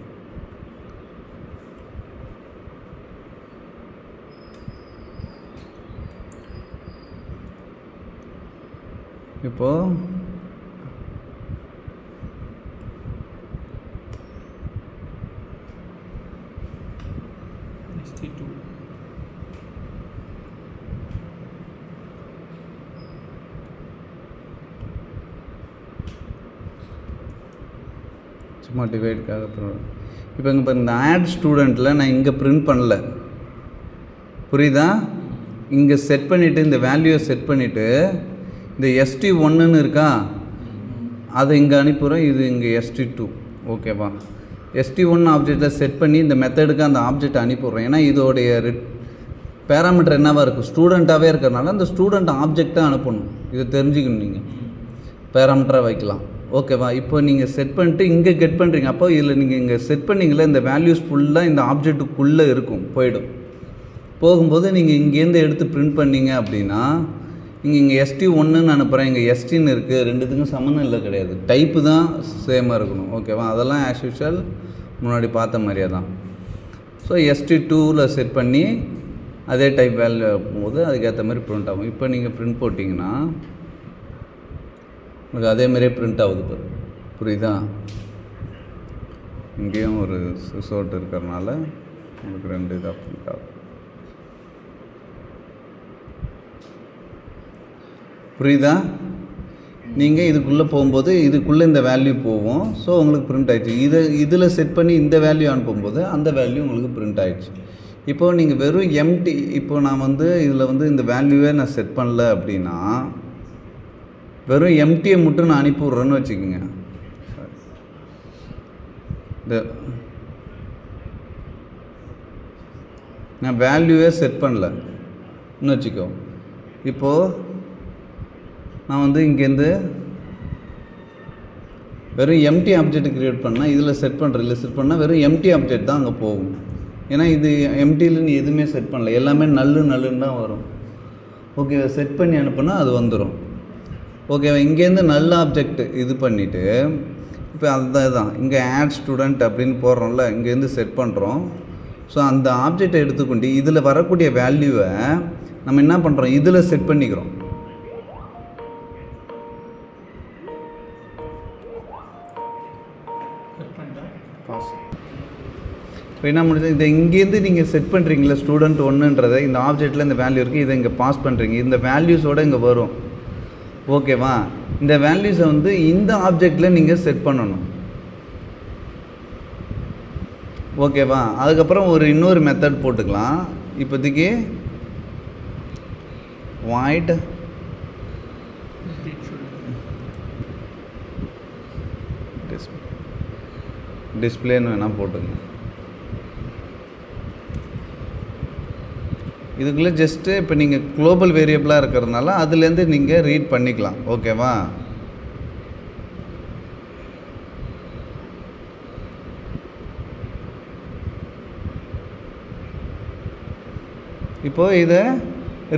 இப்போது சும்மா டிவைடுக்காக இப்போ இங்கே இப்போ இந்த ஆட் ஸ்டூடெண்ட்டில் நான் இங்கே பிரிண்ட் பண்ணல. புரியுதா? இங்கே செட் பண்ணிவிட்டு இந்த வேல்யூவை செட் பண்ணிவிட்டு இந்த ST1ன்னு இருக்கா, அதை இங்கே அனுப்பிடுறோம். இது இங்கே ST2. ஓகேவா? ST1 ஆப்ஜெக்டில் செட் பண்ணி இந்த மெத்தடுக்கு அந்த ஆப்ஜெக்ட் அனுப்பிடுறோம். ஏன்னா இதோடைய பேராமீட்டர் என்னவாக இருக்குது, ஸ்டூடெண்ட்டாகவே இருக்கிறனால அந்த ஸ்டூடெண்ட் ஆப்ஜெக்டாக அனுப்பணும். இதை தெரிஞ்சுக்கணும். நீங்கள் பேராமீட்டராக வைக்கலாம். ஓகேவா? இப்போ நீங்கள் செட் பண்ணிட்டு இங்கே கெட் பண்ணுறீங்க. அப்போ இதில் நீங்கள் இங்கே செட் பண்ணிங்களே, இந்த வேல்யூஸ் ஃபுல்லாக இந்த ஆப்ஜெக்ட்டுக்குள்ளே இருக்கும், போயிடும். போகும்போது நீங்கள் இங்கேருந்து எடுத்து பிரிண்ட் பண்ணிங்க அப்படின்னா, இங்கே ST1ன்னு அனுப்புகிறேன், இங்கே STன்னு இருக்குது, ரெண்டுத்துக்கும் சம்மந்தம் இல்லை கிடையாது. டைப்பு தான் சேமாக இருக்கணும். ஓகேவா? அதெல்லாம் ஆஸ் யூஷுவல் முன்னாடி பார்த்த மாதிரியே தான். ஸோ ST2வில் செட் பண்ணி அதே டைப் வேல்யூ போகும்போது அதுக்கேற்ற மாதிரி பிரிண்ட் ஆகும். இப்போ நீங்கள் பிரிண்ட் போட்டிங்கன்னா உங்களுக்கு அதேமாரியே பிரிண்ட் ஆகுது பாரு. புரியுதா? இங்கேயும் ஒரு ரிசோர்ட் இருக்கிறனால உங்களுக்கு 2 இதாக பிரிண்ட் ஆகும். புரியுதா? நீங்கள் இதுக்குள்ளே போகும்போது இதுக்குள்ளே இந்த வேல்யூ போகும். ஸோ உங்களுக்கு பிரிண்ட் ஆகிடுச்சு. இதில் செட் பண்ணி இந்த வேல்யூ அனுப்பும்போது அந்த வேல்யூ உங்களுக்கு பிரிண்ட் ஆகிடுச்சு. இப்போது நீங்கள் வெறும் எம்டி, இப்போ நான் இதில் இந்த வேல்யூவே நான் செட் பண்ணல அப்படின்னா, வெறும் எம்டியை மட்டும் நான் அனுப்பி விட்றேன்னு வச்சுக்கோங்க. நான் வேல்யூவே செட் பண்ணலன்னு வச்சுக்கோ. இப்போது நான் வந்து இங்கேருந்து வெறும் எம்டி ஆப்ஜெக்ட் க்ரியேட் பண்ணால் இதில் செட் பண்ணுறேன், இல்லை செட் பண்ணால் வெறும் எம்டி ஆப்ஜெக்ட் தான் அங்கே போகும். ஏன்னா இது எம்டியில் நீ எதுவுமே செட் பண்ணல, எல்லாமே நல்லுன்னு தான் வரும். ஓகேவா? செட் பண்ணி அனுப்புனா அது வந்துடும். ஓகேவா? இங்கேருந்து நல்ல ஆப்ஜெக்ட் இது பண்ணிவிட்டு இப்போ அதுதான் இங்கே ஆட் ஸ்டூடெண்ட் அப்படின்னு போடுறோம்ல, இங்கேருந்து செட் பண்ணுறோம். ஸோ அந்த ஆப்ஜெக்டை எடுத்துக்கொண்டு இதில் வரக்கூடிய வேல்யூவை நம்ம என்ன பண்ணுறோம், இதில் செட் பண்ணிக்கிறோம். இப்போ என்ன முடியுது, இதை இங்கேருந்து நீங்கள் செட் பண்ணுறீங்களா ஸ்டூடெண்ட் ஒன்றுன்றதை, இந்த ஆப்ஜெக்டில் இந்த வேல்யூ இருக்குது, இதை இங்கே பாஸ் பண்ணுறீங்க, இந்த வேல்யூஸோடு இங்கே வரும். ஓகேவா? இந்த வேல்யூஸை வந்து இந்த ஆப்ஜெக்டில் நீங்கள் செட் பண்ணணும். ஓகேவா? அதுக்கப்புறம் இன்னொரு மெத்தட் போட்டுக்கலாம். இப்போதைக்கு வாய்ட் டிஸ்பிளேன்னு வேணால் போட்டுங்க. இதுக்குள்ளே ஜஸ்ட்டு இப்போ நீங்கள் குளோபல் வேரியபிளாக இருக்கிறதுனால அதுலேருந்து நீங்கள் ரீட் பண்ணிக்கலாம். ஓகேவா? இப்போது இதை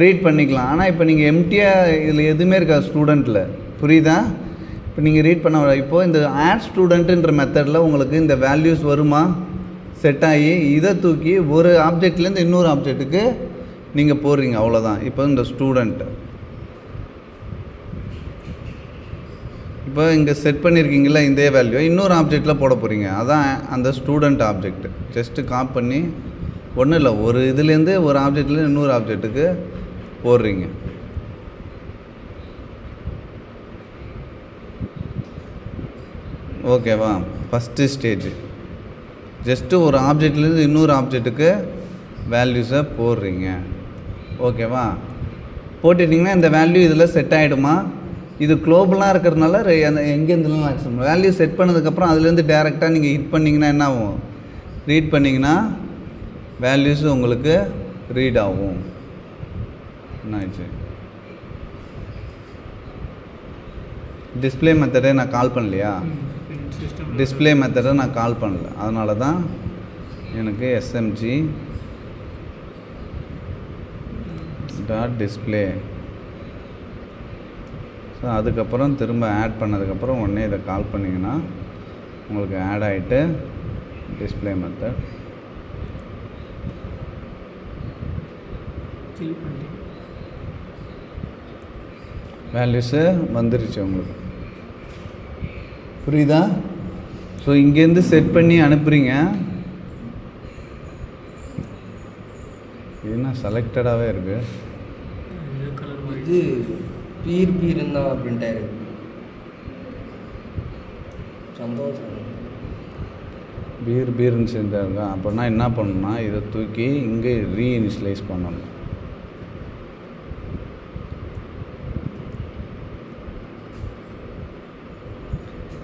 ரீட் பண்ணிக்கலாம். ஆனால் இப்போ நீங்கள் எம்டியாக இதில் எதுவுமே இருக்காது ஸ்டூடெண்ட்டில், புரியுதா? இப்போ நீங்கள் ரீட் பண்ண இப்போது இந்த ஆட் ஸ்டூடெண்ட்டுன்ற மெத்தடில் உங்களுக்கு இந்த வேல்யூஸ் வருமா, செட் ஆகி இதை தூக்கி ஒரு ஆப்ஜெக்ட்லேருந்து இன்னொரு ஆப்ஜெக்ட்டுக்கு நீங்கள் போடுறீங்க, அவ்வளோதான். இப்போ இந்த ஸ்டூடெண்ட்டு இப்போ இங்கே செட் பண்ணியிருக்கீங்களா, இதே வேல்யூ இன்னொரு ஆப்ஜெக்டில் போட போகிறீங்க, அதான் அந்த ஸ்டூடெண்ட் ஆப்ஜெக்ட். ஜஸ்ட்டு காப்பி பண்ணி ஒன்றும் இல்லை, ஒரு இதுலேருந்து ஒரு ஆப்ஜெக்ட்லேருந்து இன்னொரு ஆப்ஜெக்ட்டுக்கு போடுறீங்க. ஓகேவா? ஃபஸ்ட்டு ஸ்டேஜ் ஜஸ்ட்டு ஒரு ஆப்ஜெக்ட்லேருந்து இன்னொரு ஆப்ஜெக்ட்டுக்கு வேல்யூஸை போடுறீங்க. ஓகேவா? போட்டுட்டிங்கன்னா இந்த வேல்யூ இதில் செட் ஆகிடுமா? இது குளோபலாக இருக்கிறதுனால எங்கேருந்துலாம் ஆக்சன் வேல்யூ செட் பண்ணதுக்கப்புறம் அதுலேருந்து டேரெக்டாக நீங்கள் ஹிட் பண்ணிங்கன்னா என்ன ஆகும், ரீட் பண்ணிங்கன்னா வேல்யூஸு உங்களுக்கு ரீட் ஆகும். என்ன ஆச்சு? டிஸ்பிளே மெத்தடை நான் கால் பண்ணலையா, டிஸ்பிளே மெத்தடை நான் கால் பண்ணல, அதனால தான் எனக்கு எஸ்எம்ஜி டாட் டிஸ்பிளே. ஸோ அதுக்கப்புறம் திரும்ப ஆட் பண்ணதுக்கப்புறம் உடனே இதை கால் பண்ணிங்கன்னா உங்களுக்கு ஆட் ஆகிட்டு டிஸ்பிளே மெத்தட் வேல்யூஸு வந்துருச்சு உங்களுக்கு, புரியுதா? ஸோ இங்கேருந்து செட் பண்ணி அனுப்புகிறீங்க. என்ன செலக்டடாகவே இருக்குது, இது பீர் தான் பிரிண்ட் ஆயிருக்கு. சந்தோஷம் பீர்னு செஞ்சாங்க. அப்படின்னா என்ன பண்ணணும்னா இதை தூக்கி இங்கே ரீஇனிஷியலைஸ் பண்ணணும்.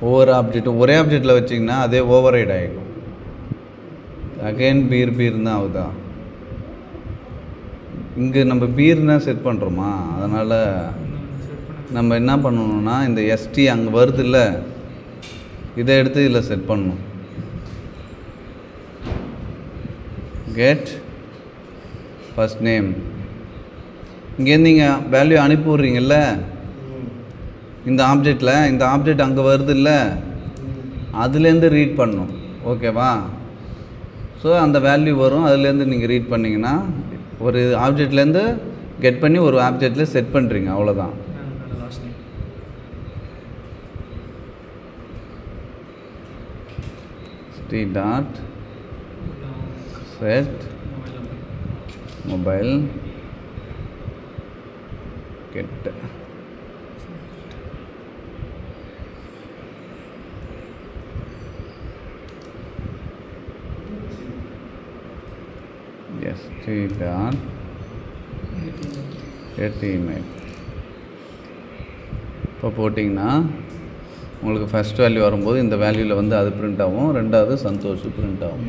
ஒவ்வொரு ஆப்ஜெக்ட்டும் ஒரே ஆப்ஜெக்டில் வச்சிங்கன்னா அதே ஓவர் ரைட் ஆகிடும். அகைன் பீர் தான் ஆகுதா? இங்கே நம்ம பீர் தான் செட் பண்ணுறோமா, அதனால் நம்ம என்ன பண்ணணும்னா இந்த எஸ்டி அங்கே வருது இல்லை, இதை எடுத்து இதில் செட் பண்ணணும். கெட் ஃபர்ஸ்ட் நேம், இங்கேருந்து நீங்கள் வேல்யூ அனுப்பி விட்றீங்கல்ல இந்த ஆப்ஜெக்டில், இந்த ஆப்ஜெக்ட் அங்கே வருது இல்லை, அதுலேருந்து ரீட் பண்ணணும். ஓகேவா? ஸோ அந்த வேல்யூ வரும், அதுலேருந்து நீங்கள் ரீட் பண்ணிங்கன்னா ஒரு ஆப்ஜெக்ட்லேருந்து கெட் பண்ணி ஒரு ஆப்ஜெக்டில் செட் பண்ணுறீங்க, அவ்வளோதான். T dot set mobile get. Yes, dot get email. இப்போ போட்டிங்கன்னா உங்களுக்கு ஃபஸ்ட் வேல்யூ வரும்போது இந்த வேல்யூவில் வந்து அது பிரிண்ட் ஆகும், ரெண்டாவது சந்தோஷ் பிரிண்ட் ஆகும்.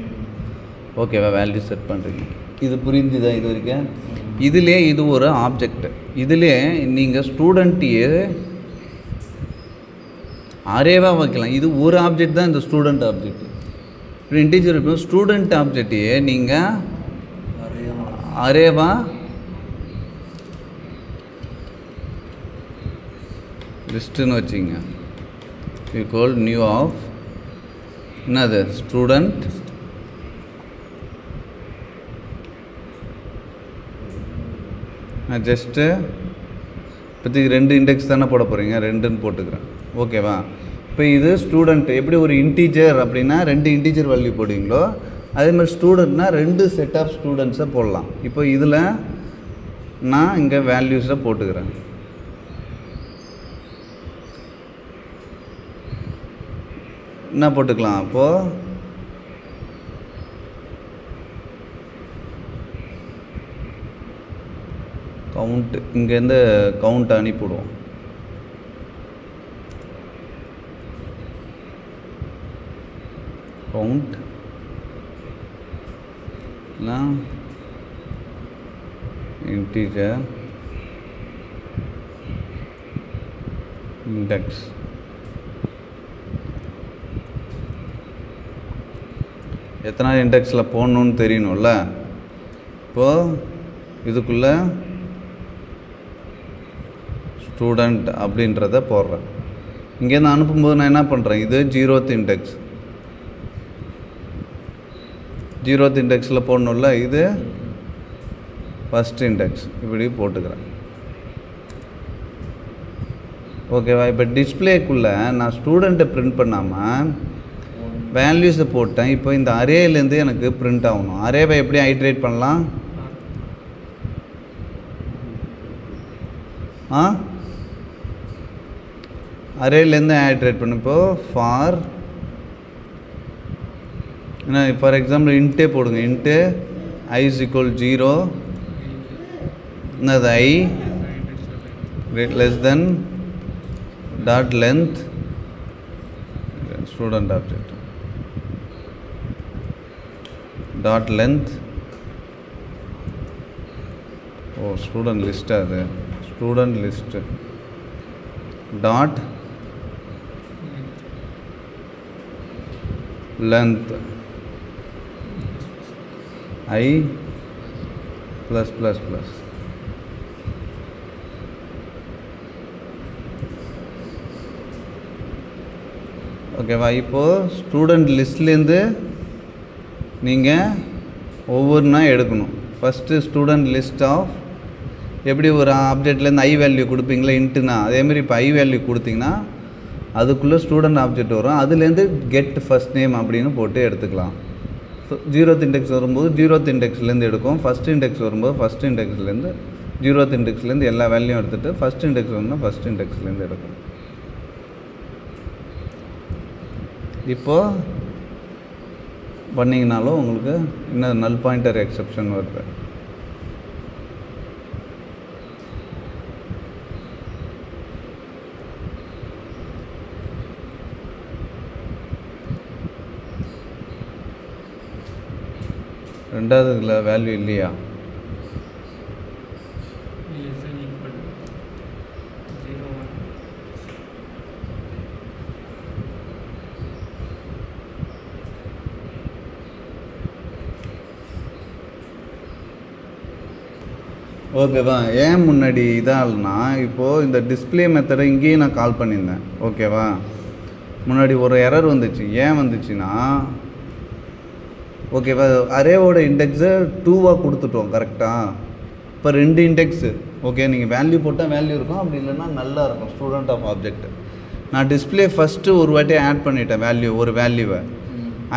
ஓகேவா? வேல்யூ செட் பண்ணுறீங்க. இது புரிஞ்சுதா இது வரைக்கும்? இதிலே இது ஒரு ஆப்ஜெக்ட். இதிலே நீங்கள் ஸ்டூடெண்ட்டையே அரேவாக வைக்கலாம். இது ஒரு ஆப்ஜெக்ட் தான், இந்த ஸ்டூடெண்ட் ஆப்ஜெக்ட். இப்போ இன்டீஜர் இப்போ ஸ்டூடெண்ட் ஆப்ஜெக்டையே நீங்கள் அரேவா லிஸ்ட்டுன்னு வச்சிங்க. ஈக்குவல் நியூ ஆஃப் என்னது ஸ்டூடெண்ட் நான் ஜஸ்ட்டு இப்போதைக்கு 2 இண்டெக்ஸ் தானே போட போகிறீங்க, 2ன்னு போட்டுக்கிறேன். ஓகேவா? இப்போ இது ஸ்டூடெண்ட் எப்படி ஒரு இன்டீஜர் அப்படின்னா 2 இன்டீஜர் வேல்யூ போடுவீங்களோ அதே மாதிரி ஸ்டூடெண்ட்னா 2 செட் ஆஃப் ஸ்டூடெண்ட்ஸை போடலாம். இப்போ இதில் நான் இங்கே வேல்யூஸை போட்டுக்கிறேன். என்ன போட்டுக்கலாம் அப்போது? கவுண்ட் இங்கேருந்து கவுண்ட் அனுப்பிவிடுவோம். கவுண்ட் இன்டீஜர் இண்டெக்ஸ் எத்தனை இண்டெக்ஸில் போடணுன்னு தெரியணும்ல. இப்போது இதுக்குள்ளே ஸ்டூடெண்ட் அப்படின்றத போடுறேன். இங்கேருந்து அனுப்பும்போது நான் என்ன பண்ணுறேன், இது 0th இண்டெக்ஸ், 0th இண்டெக்ஸில் போடணும்ல, இது ஃபஸ்ட் இண்டெக்ஸ், இப்படி போட்டுக்கிறேன். ஓகேவா? இப்போ டிஸ்பிளேக்குள்ளே நான் ஸ்டூடெண்ட்டை பிரிண்ட் பண்ணாமல் வேல்யூஸை போட்டேன். இப்போ இந்த அரேலேருந்து எனக்கு பிரிண்ட் ஆகணும். அரேவை எப்படி ஐட்ரேட் பண்ணலாம்? அரேலேருந்து ஐட்ரேட் பண்ண. இப்போது ஃபார் என்ன, ஃபார் எக்ஸாம்பிள் இன்ட்டே போடுங்க. இன்ட்டு i = 0, என்னது i less than dot length student object dot length student list அது student list dot length i plus plus plus. ஓகேவா? இப்போது ஸ்டூடெண்ட் லிஸ்ட்லேருந்து நீங்கள் ஒவ்வொன்றா எடுக்கணும். ஃபஸ்ட்டு ஸ்டூடெண்ட் லிஸ்ட் ஆஃப் எப்படி ஒரு ஆப்ஜெக்ட்லேருந்து ஐ வேல்யூ கொடுப்பீங்களா இன்ட்டுனா, அதேமாதிரி இப்போ ஐ வேல்யூ கொடுத்தீங்கன்னா அதுக்குள்ளே ஸ்டூடெண்ட் ஆப்ஜெக்ட் வரும். அதுலேருந்து கெட் ஃபஸ்ட் நேம் அப்படின்னு போட்டு எடுத்துக்கலாம். ஸோ 0th இண்டெக்ஸ் வரும்போது 0th இண்டெக்ஸ்லேருந்து எடுக்கும். ஃபஸ்ட் இண்டெக்ஸ் வரும்போது ஃபஸ்ட் இண்டெக்ஸ்லேருந்து 0th இண்டெக்ஸ்லேருந்து எல்லா வேல்யூயும் எடுத்துகிட்டு ஃபஸ்ட் இண்டெக்ஸ் வரணும்னா ஃபஸ்ட் இண்டெக்ஸ்லேருந்து எடுக்கும். இப்போது பண்ணிங்கனாலும் உங்களுக்கு இன்னும் நல் பாயிண்டர் எக்ஸெப்ஷன் வருது. ரெண்டாவதுல வேல்யூ இல்லையா? ஓகேவா? ஏன் முன்னாடி இதாகலனா, இப்போது இந்த டிஸ்பிளே மெத்தடை இங்கேயும் நான் கால் பண்ணியிருந்தேன். ஓகேவா? முன்னாடி ஒரு எரர் வந்துச்சு. ஏன் வந்துச்சுன்னா, ஓகேவா, அரேவோட இண்டெக்ஸை 2ஆக கொடுத்துட்டோம் கரெக்டாக. இப்போ 2 இண்டெக்ஸு. ஓகே, நீங்கள் வேல்யூ போட்டால் வேல்யூ இருக்கும், அப்படி இல்லைன்னா நல்லா இருக்கும் ஸ்டூடெண்ட் ஆஃப் ஆப்ஜெக்ட். நான் டிஸ்பிளே ஃபஸ்ட்டு ஒரு வாட்டி ஆட் பண்ணிட்டேன் வேல்யூ, ஒரு வேல்யூவை.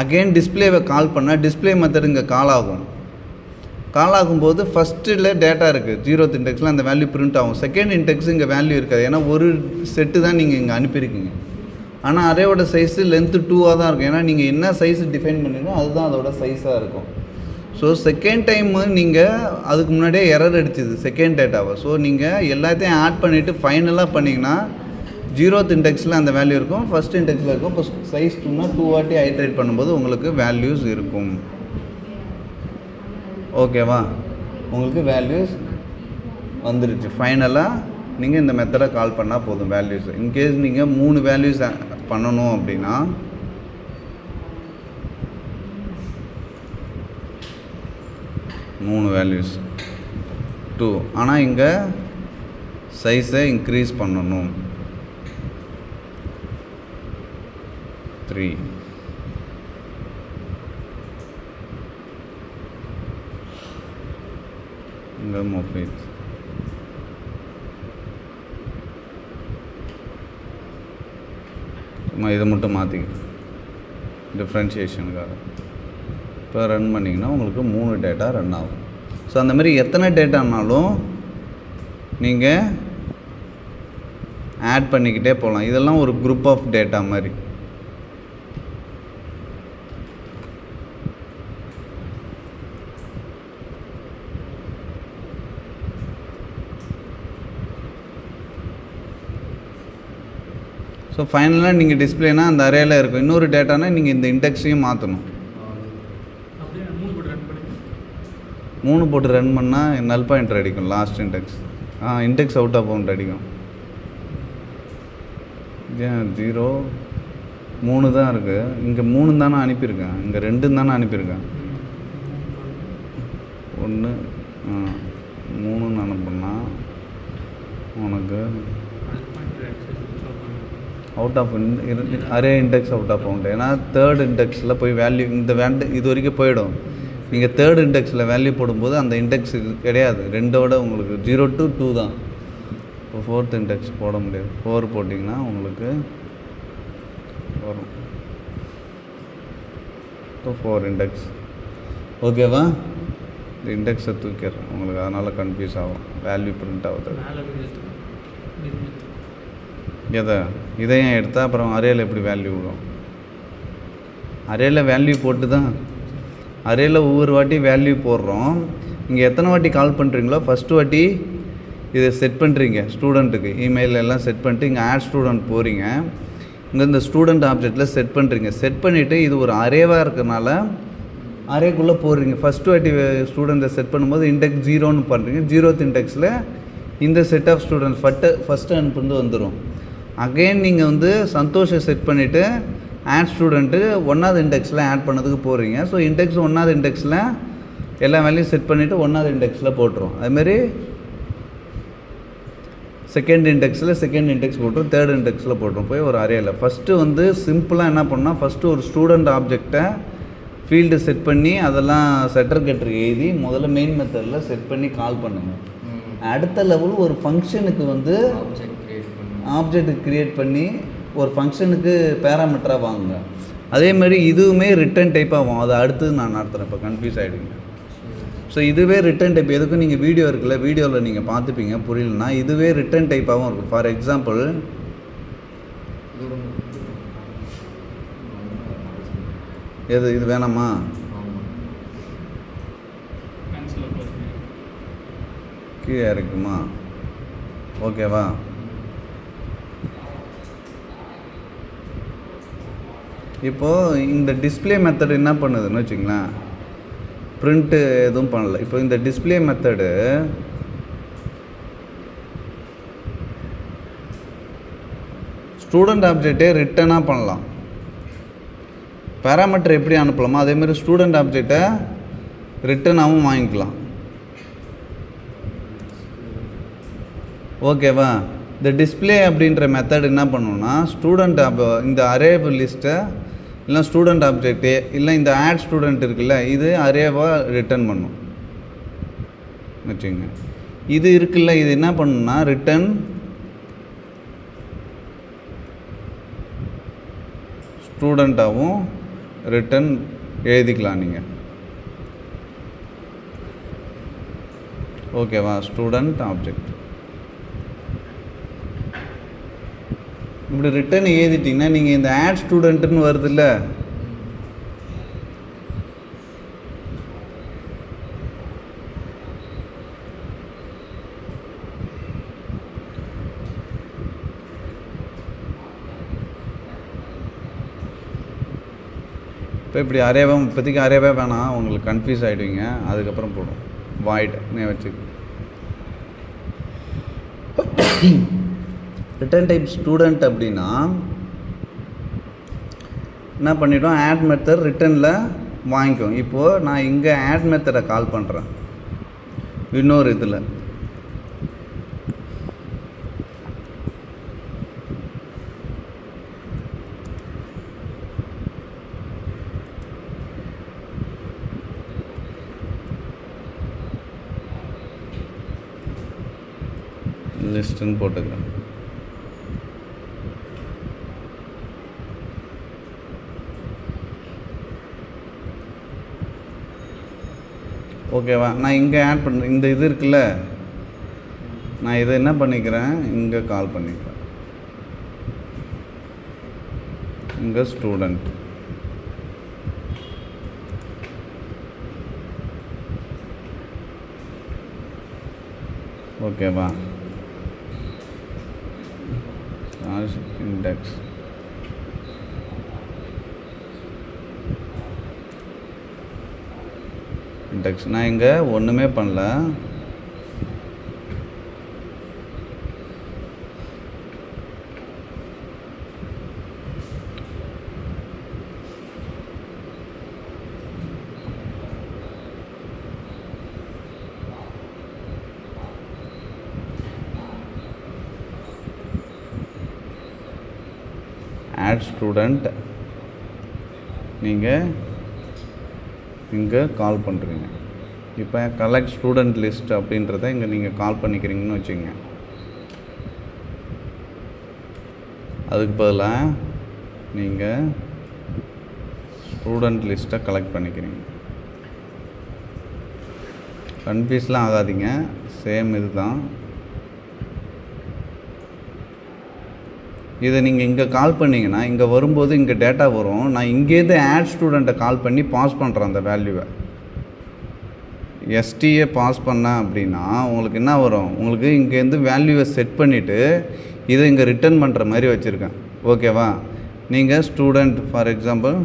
அகெயின் டிஸ்பிளேவை கால் பண்ணால் டிஸ்பிளே மெத்தட் இங்கே கால் ஆகும். கால் ஆகும்போது ஃபஸ்ட்டில் டேட்டா இருக்குது 0th இண்டெக்ஸில் அந்த வேல்யூ பிரிண்ட் ஆகும். செகண்ட் இண்டெக்ஸ் இங்கே வேல்யூ இருக்காது. ஏன்னா ஒரு செட்டு தான் நீங்கள் இங்கே அனுப்பியிருக்கீங்க. ஆனால் அரேவோட சைஸு லென்த்து 2ஆக தான் இருக்கும். ஏன்னா நீங்கள் என்ன சைஸு டிஃபைன் பண்ணுறீங்களோ அதுதான் அதோட சைஸாக இருக்கும். ஸோ செகண்ட் டைமு நீங்கள் அதுக்கு முன்னாடியே எரர் அடிச்சிது செகண்ட் டேட்டாவை. ஸோ நீங்கள் எல்லாத்தையும் ஆட் பண்ணிவிட்டு ஃபைனலாக பண்ணிங்கன்னா 0th இண்டெக்ஸில் அந்த வேல்யூ இருக்கும், ஃபஸ்ட் இண்டெக்ஸில் இருக்கும். இப்போ சைஸ் 2னா 2 வாட்டி ஐட்ரேட் பண்ணும்போது உங்களுக்கு வேல்யூஸ் இருக்கும். ஓகேவா, உங்களுக்கு வேல்யூஸ் வந்துருச்சு. ஃபைனலாக நீங்கள் இந்த மெத்தடை கால் பண்ணால் போதும் வேல்யூஸ். இன்கேஸ் நீங்கள் 3 வேல்யூஸ் பண்ணணும் அப்படின்னா 3 வேல்யூஸ் 2, ஆனால் இங்கே சைஸை இன்க்ரீஸ் பண்ணணும் 3. இங்கே மொபைல் சும்மா இதை மட்டும் மாற்றிக்க டிஃப்ரென்ஷியேஷனுக்காக. இப்போ ரன் பண்ணிங்கன்னா உங்களுக்கு 3 டேட்டா ரன் ஆகும். ஸோ அந்த மாதிரி எத்தனை டேட்டானாலும் நீங்கள் ஆட் பண்ணிக்கிட்டே போகலாம். இதெல்லாம் ஒரு குரூப் ஆஃப் டேட்டா மாதிரி. ஸோ ஃபைனலாக நீங்கள் டிஸ்பிளேனா அந்த அரேயில் இருக்கும். இன்னொரு டேட்டானா நீங்கள் இந்த இண்டெக்ஸையும் மாற்றணும். 3 போட்டு ரன் பண்ணால் நல் பாயிண்டர் அடிக்கும் last index. Index out of bound அடிக்கும். ஏன் 0 3 தான் இருக்குது. இங்கே 3 தானே அனுப்பியிருக்கேன், இங்கே 2 தானே அனுப்பியிருக்கேன். 1 3 அனுப்புனா உனக்கு out of array index out of bound. ஏன்னா 3rd இண்டெக்ஸில் போய் வேல்யூ இது வரைக்கும் போயிடும். நீங்கள் 3rd இண்டெக்ஸில் வேல்யூ போடும்போது அந்த இண்டெக்ஸ் இது கிடையாது, 2ஓட உங்களுக்கு 0 to 2 தான். இப்போ 4th இண்டெக்ஸ் போட முடியாது. 4 போட்டிங்கன்னா உங்களுக்கு வரும். இப்போ 4 இண்டெக்ஸ். ஓகேவா, இந்த இண்டெக்ஸை தூக்கிடுறேன் உங்களுக்கு, அதனால் கன்ஃபியூஸ் ஆகும். வேல்யூ பிரிண்ட் ஆகுது. இதையும் எடுத்தால் அப்புறம் அரேயில் எப்படி வேல்யூ விடும்? அரேயில் வேல்யூ போட்டு தான் அரேயில் ஒவ்வொரு வாட்டி வேல்யூ போடுறோம். இங்கே எத்தனை வாட்டி கால் பண்ணுறீங்களோ ஃபஸ்ட்டு வாட்டி இதை செட் பண்ணுறீங்க. ஸ்டூடெண்ட்டுக்கு இமெயில் எல்லாம் செட் பண்ணிட்டு இங்கே ஆட் ஸ்டூடெண்ட் போகிறீங்க. இங்கே இந்த ஸ்டூடெண்ட் ஆப்ஜெக்டில் செட் பண்ணுறீங்க. செட் பண்ணிவிட்டு இது ஒரு அரேவாக இருக்கிறனால அரேக்குள்ளே போடுறீங்க. ஃபஸ்ட்டு வாட்டி ஸ்டூடெண்ட்டை செட் பண்ணும்போது இண்டெக்ஸ் 0ன்னு பண்ணுறீங்க. 0th இண்டெக்ஸில் இந்த செட் ஆஃப் ஸ்டூடெண்ட்ஸ் ஃபஸ்ட்டு அனுப்புந்து வந்துடும். அகெயின் நீங்கள் வந்து சந்தோஷை செட் பண்ணிவிட்டு ஆட் ஸ்டூடெண்ட்டு 1வது இண்டெக்ஸில் ஆட் பண்ணதுக்கு போகிறீங்க. ஸோ இண்டெக்ஸ் 1வது இண்டெக்ஸில் எல்லா வேல்யூயும் செட் பண்ணிவிட்டு 1வது இண்டெக்ஸில் போட்டுரும். அதுமாரி செகண்ட் இண்டெக்ஸ் போட்டுரும், 3rd இண்டெக்ஸில் போட்டுரும். போய் ஒரு அரேயில் ஃபஸ்ட்டு வந்து சிம்பிளாக என்ன பண்ணால் ஃபஸ்ட்டு ஒரு ஸ்டூடெண்ட் ஆப்ஜெக்டை ஃபீல்டு செட் பண்ணி அதெல்லாம் செட்டர் கெட்டர் எழுதி முதல்ல மெயின் மெத்தடில் செட் பண்ணி கால் பண்ணுங்கள். அடுத்த லெவல் ஒரு ஃபங்க்ஷனுக்கு வந்து ஆப்ஜெக்ட் க்ரியேட் பண்ணி ஒரு ஃபங்க்ஷனுக்கு பேராமீட்டராக வாங்குங்க. அதேமாதிரி இதுவுமே ரிட்டன் டைப் ஆகும். அது அடுத்தது நான் நடத்துகிறேன். இப்போ கன்ஃபியூஸ் ஆகிடுங்க. ஸோ இதுவே ரிட்டன் டைப். எதுக்கும் நீங்கள் வீடியோ இருக்குல்ல, வீடியோவில் நீங்கள் பார்த்துப்பீங்க. புரியலன்னா இதுவே ரிட்டன் டைப்பாகவும் இருக்கும். ஃபார் எக்ஸாம்பிள் இது வேணாமா? கீழே இருக்குமா? ஓகேவா, இப்போது இந்த டிஸ்பிளே மெத்தட் என்ன பண்ணுதுன்னு வச்சுங்களேன், பிரிண்ட்டு எதுவும் பண்ணல. இப்போ இந்த டிஸ்பிளே மெத்தடு ஸ்டூடெண்ட் ஆப்ஜெக்டே ரிட்டனாக பண்ணலாம். பேராமீட்டர் எப்படி அனுப்பலாமோ அதேமாதிரி ஸ்டூடெண்ட் ஆப்ஜெக்டை ரிட்டனாகவும் வாங்கிக்கலாம். ஓகேவா, இந்த டிஸ்பிளே அப்படின்ற மெத்தட் என்ன பண்ணுன்னா ஸ்டூடெண்ட் இந்த அரே லிஸ்ட்டை இல்லை ஸ்டூடெண்ட் ஆப்ஜெக்ட்டு இல்லை இந்த ஆட் ஸ்டூடெண்ட் இருக்குல்ல, இது அரேவாக ரிட்டர்ன் பண்ணும் வச்சுங்க. இது இருக்குல்ல, இது என்ன பண்ணுன்னா ரிட்டன் ஸ்டூடெண்ட்டாகவும் ரிட்டன் எழுதிக்கலாம் நீங்கள். ஓகேவா, ஸ்டூடெண்ட் ஆப்ஜெக்ட் இப்படி ரிட்டன் எழுதிட்டிங்கன்னா நீங்கள் இந்த ஆட் ஸ்டூடெண்ட்டுன்னு வருதுல்ல, இப்போ இப்படி அரேவாக இப்போதைக்கு அரேவே வேணாம், உங்களுக்கு கன்ஃபியூஸ் ஆகிடுவீங்க. அதுக்கப்புறம் போடும் வாய்ட் நீ வச்சுக்க. ரிட்டர்ன் டைப் ஸ்டூடெண்ட் அப்படின்னா என்ன பண்ணிட்டோம், ஆட் மெத்தட் ரிட்டனில் வாங்கிக்கும். இப்போது நான் இங்கே ஆட் மெத்தடை கால் பண்ணுறேன் இன்னொரு இதில். லிஸ்ட்டுன்னு போட்டுக்கிறேன். ஓகேவா? நான் இங்கே ஆட் பண்ணுறேன், இந்த இது இருக்குல்ல, நான் இதை என்ன பண்ணிக்கிறேன், இங்கே கால் பண்ணிக்கிறேன். இங்கே ஸ்டூடெண்ட். ஓகேவா? இண்டெக்ஸ் இண்டெக்ஸ் நான் இங்கே ஒன்றுமே பண்ணல. ஆட் ஸ்டூடெண்ட் நீங்கள் இங்கே கால் பண்ணுறீங்க. இப்போ கலெக்ட் ஸ்டூடெண்ட் லிஸ்ட் அப்படின்றத இங்கே நீங்கள் கால் பண்ணிக்கிறீங்கன்னு வச்சுக்கோங்க. அதுக்கு பதிலாக நீங்கள் ஸ்டூடெண்ட் லிஸ்ட்டை கலெக்ட் பண்ணிக்கிறீங்க. கன்ஃபியூஸ்லாம் ஆகாதீங்க, சேம் இது தான். இதை நீங்கள் இங்கே கால் பண்ணிங்கன்னா இங்கே வரும்போது இங்கே டேட்டா வரும். நான் இங்கேருந்து ஆட் ஸ்டூடெண்ட்டை கால் பண்ணி பாஸ் பண்ணுறேன் அந்த வேல்யூவை. எஸ்டியை பாஸ் பண்ணேன் அப்படின்னா உங்களுக்கு என்ன வரும், உங்களுக்கு இங்கேருந்து வேல்யூவை செட் பண்ணிவிட்டு இதை இங்கே ரிட்டர்ன் பண்ணுற மாதிரி வச்சுருக்கேன். ஓகேவா? நீங்கள் ஸ்டூடெண்ட் ஃபார் எக்ஸாம்பிள்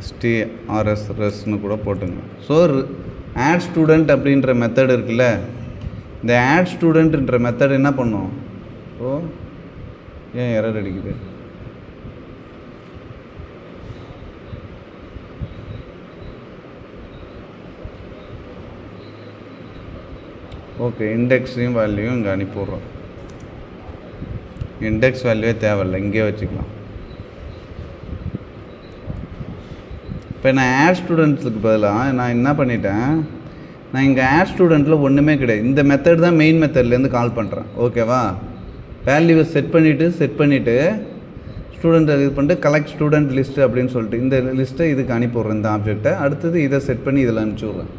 STRSRESன்னு கூட போட்டுங்க. ஸோ ஆட் ஸ்டூடெண்ட் அப்படின்ற மெத்தட் இருக்குல்ல, இந்த ஆட் ஸ்டூடெண்ட்ன்ற மெத்தட் என்ன பண்ணும், ஸோ ஏன் எரர் அடிக்குது, ஓகே இண்டெக்ஸையும் வேல்யூவும் இங்கே அனுப்பிவிட்றோம். இண்டெக்ஸ் வேல்யூவே தேவையில்லை, இங்கே வச்சுக்கலாம். இப்போ நான் ஆட் ஸ்டூடெண்ட்ஸுக்கு பதிலாக நான் என்ன பண்ணிட்டேன், நான் இங்கே ஆட் ஸ்டூடெண்ட்டில் ஒன்றுமே கிடையாது. இந்த மெத்தட் தான் மெயின் மெத்தட்லேருந்து கால் பண்ணுறேன். ஓகேவா? வேல்யூவை செட் பண்ணிவிட்டு ஸ்டூடெண்ட்டை இது பண்ணிட்டு கலெக்ட் ஸ்டூடெண்ட் லிஸ்ட்டு அப்படின்னு சொல்லிட்டு இந்த லிஸ்ட்டை இதுக்கு அனுப்பிவிட்றேன், இந்த ஆப்ஜெக்டை. அடுத்தது இதை செட் பண்ணி இதில் அனுப்பிச்சி விட்றேன்.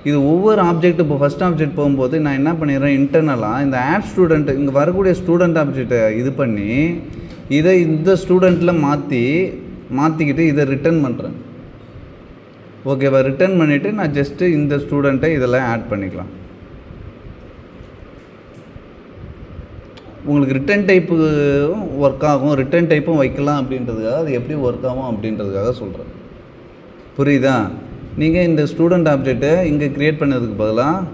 இது ஒவ்வொரு ஆப்ஜெக்ட் இப்போ ஃபஸ்ட் ஆப்ஜெக்ட் போகும்போது நான் என்ன பண்ணிடுறேன், இன்டர்னலாக இந்த ஆட் ஸ்டூடெண்ட் இங்கே வரக்கூடிய ஸ்டூடெண்ட் ஆப்ஜெக்டை இது பண்ணி இதை இந்த ஸ்டூடெண்ட்டில் மாற்றிக்கிட்டு இதை ரிட்டர்ன் பண்ணுறேன். ஓகேவா? ரிட்டர்ன் பண்ணிவிட்டு நான் ஜஸ்ட்டு இந்த ஸ்டூடெண்ட்டை இதெல்லாம் ஆட் பண்ணிக்கலாம். உங்களுக்கு ரிட்டர்ன் டைப்பு ஒர்க் ஆகும், ரிட்டர்ன் டைப்பும் வைக்கலாம் அப்படின்றதுக்காக, அது எப்படி ஒர்க் ஆகும் அப்படின்றதுக்காக சொல்கிறேன். புரியுதா? நீங்கள் இந்த ஸ்டூடெண்ட் ஆப்ஜெக்டை இங்கே க்ரியேட் பண்ணதுக்கு பதிலாக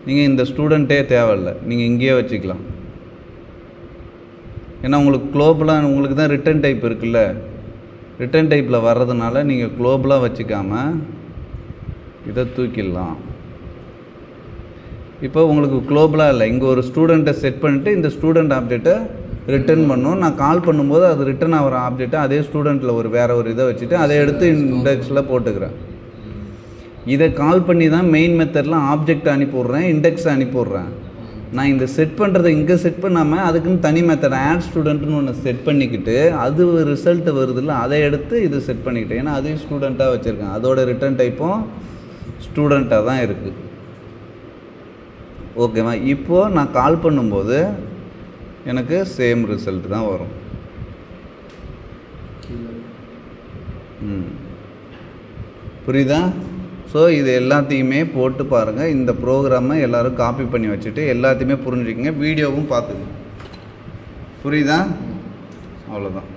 நீங்கள் இந்த ஸ்டூடெண்ட்டே தேவையில்லை, நீங்கள் இங்கேயே வச்சுக்கலாம். ஏன்னா உங்களுக்கு குளோபலாக உங்களுக்கு தான் ரிட்டர்ன் டைப் இருக்குல்ல, ரிட்டர்ன் டைப்பில் வர்றதுனால நீங்கள் குளோபலாக வச்சுக்காமல் இதை தூக்கிடலாம். இப்போ உங்களுக்கு குளோபலாக இல்லை, இங்கே ஒரு ஸ்டூடெண்ட்டை செட் பண்ணிவிட்டு இந்த ஸ்டூடெண்ட் ஆப்ஜெக்டை ரிட்டர்ன் பண்ணும். நான் கால் பண்ணும்போது அது ரிட்டர்ன் ஆகிற ஆப்ஜெக்டை அதே ஸ்டூடெண்ட்டில் வேறு ஒரு இதை வச்சுட்டு அதை எடுத்து இண்டெக்ஸில் போட்டுக்கிறேன். இதை கால் பண்ணி தான் மெயின் மெத்தடில் ஆப்ஜெக்ட் அனுப்பிவிட்றேன், இண்டெக்ஸை அனுப்பிவிட்றேன். நான் இந்த செட் பண்ணுறதை இங்கே செட் பண்ணாமல் அதுக்குன்னு தனி மெத்தட் ஆட் ஸ்டூடெண்ட்னு ஒன்று செட் பண்ணிக்கிட்டு அது ரிசல்ட் வருதில்ல, அதை எடுத்து இது செட் பண்ணிக்கிட்டேன். ஏன்னா அதையும் ஸ்டூடெண்ட்டாக வச்சுருக்கேன், அதோட ரிட்டர்ன் டைப்பும் ஸ்டூடெண்ட்டாக தான் இருக்குது. ஓகேவா? இப்போது நான் கால் பண்ணும்போது எனக்கு சேம் ரிசல்ட் தான் வரும். புரியுதா? ஸோ இது எல்லாத்தையுமே போட்டு பாருங்கள். இந்த ப்ரோக்ராமை எல்லோரும் காப்பி பண்ணி வச்சுட்டு எல்லாத்தையுமே புரிஞ்சுக்கிங்க, வீடியோவும் பார்த்துங்க. புரியுதா? அவ்வளோதான்.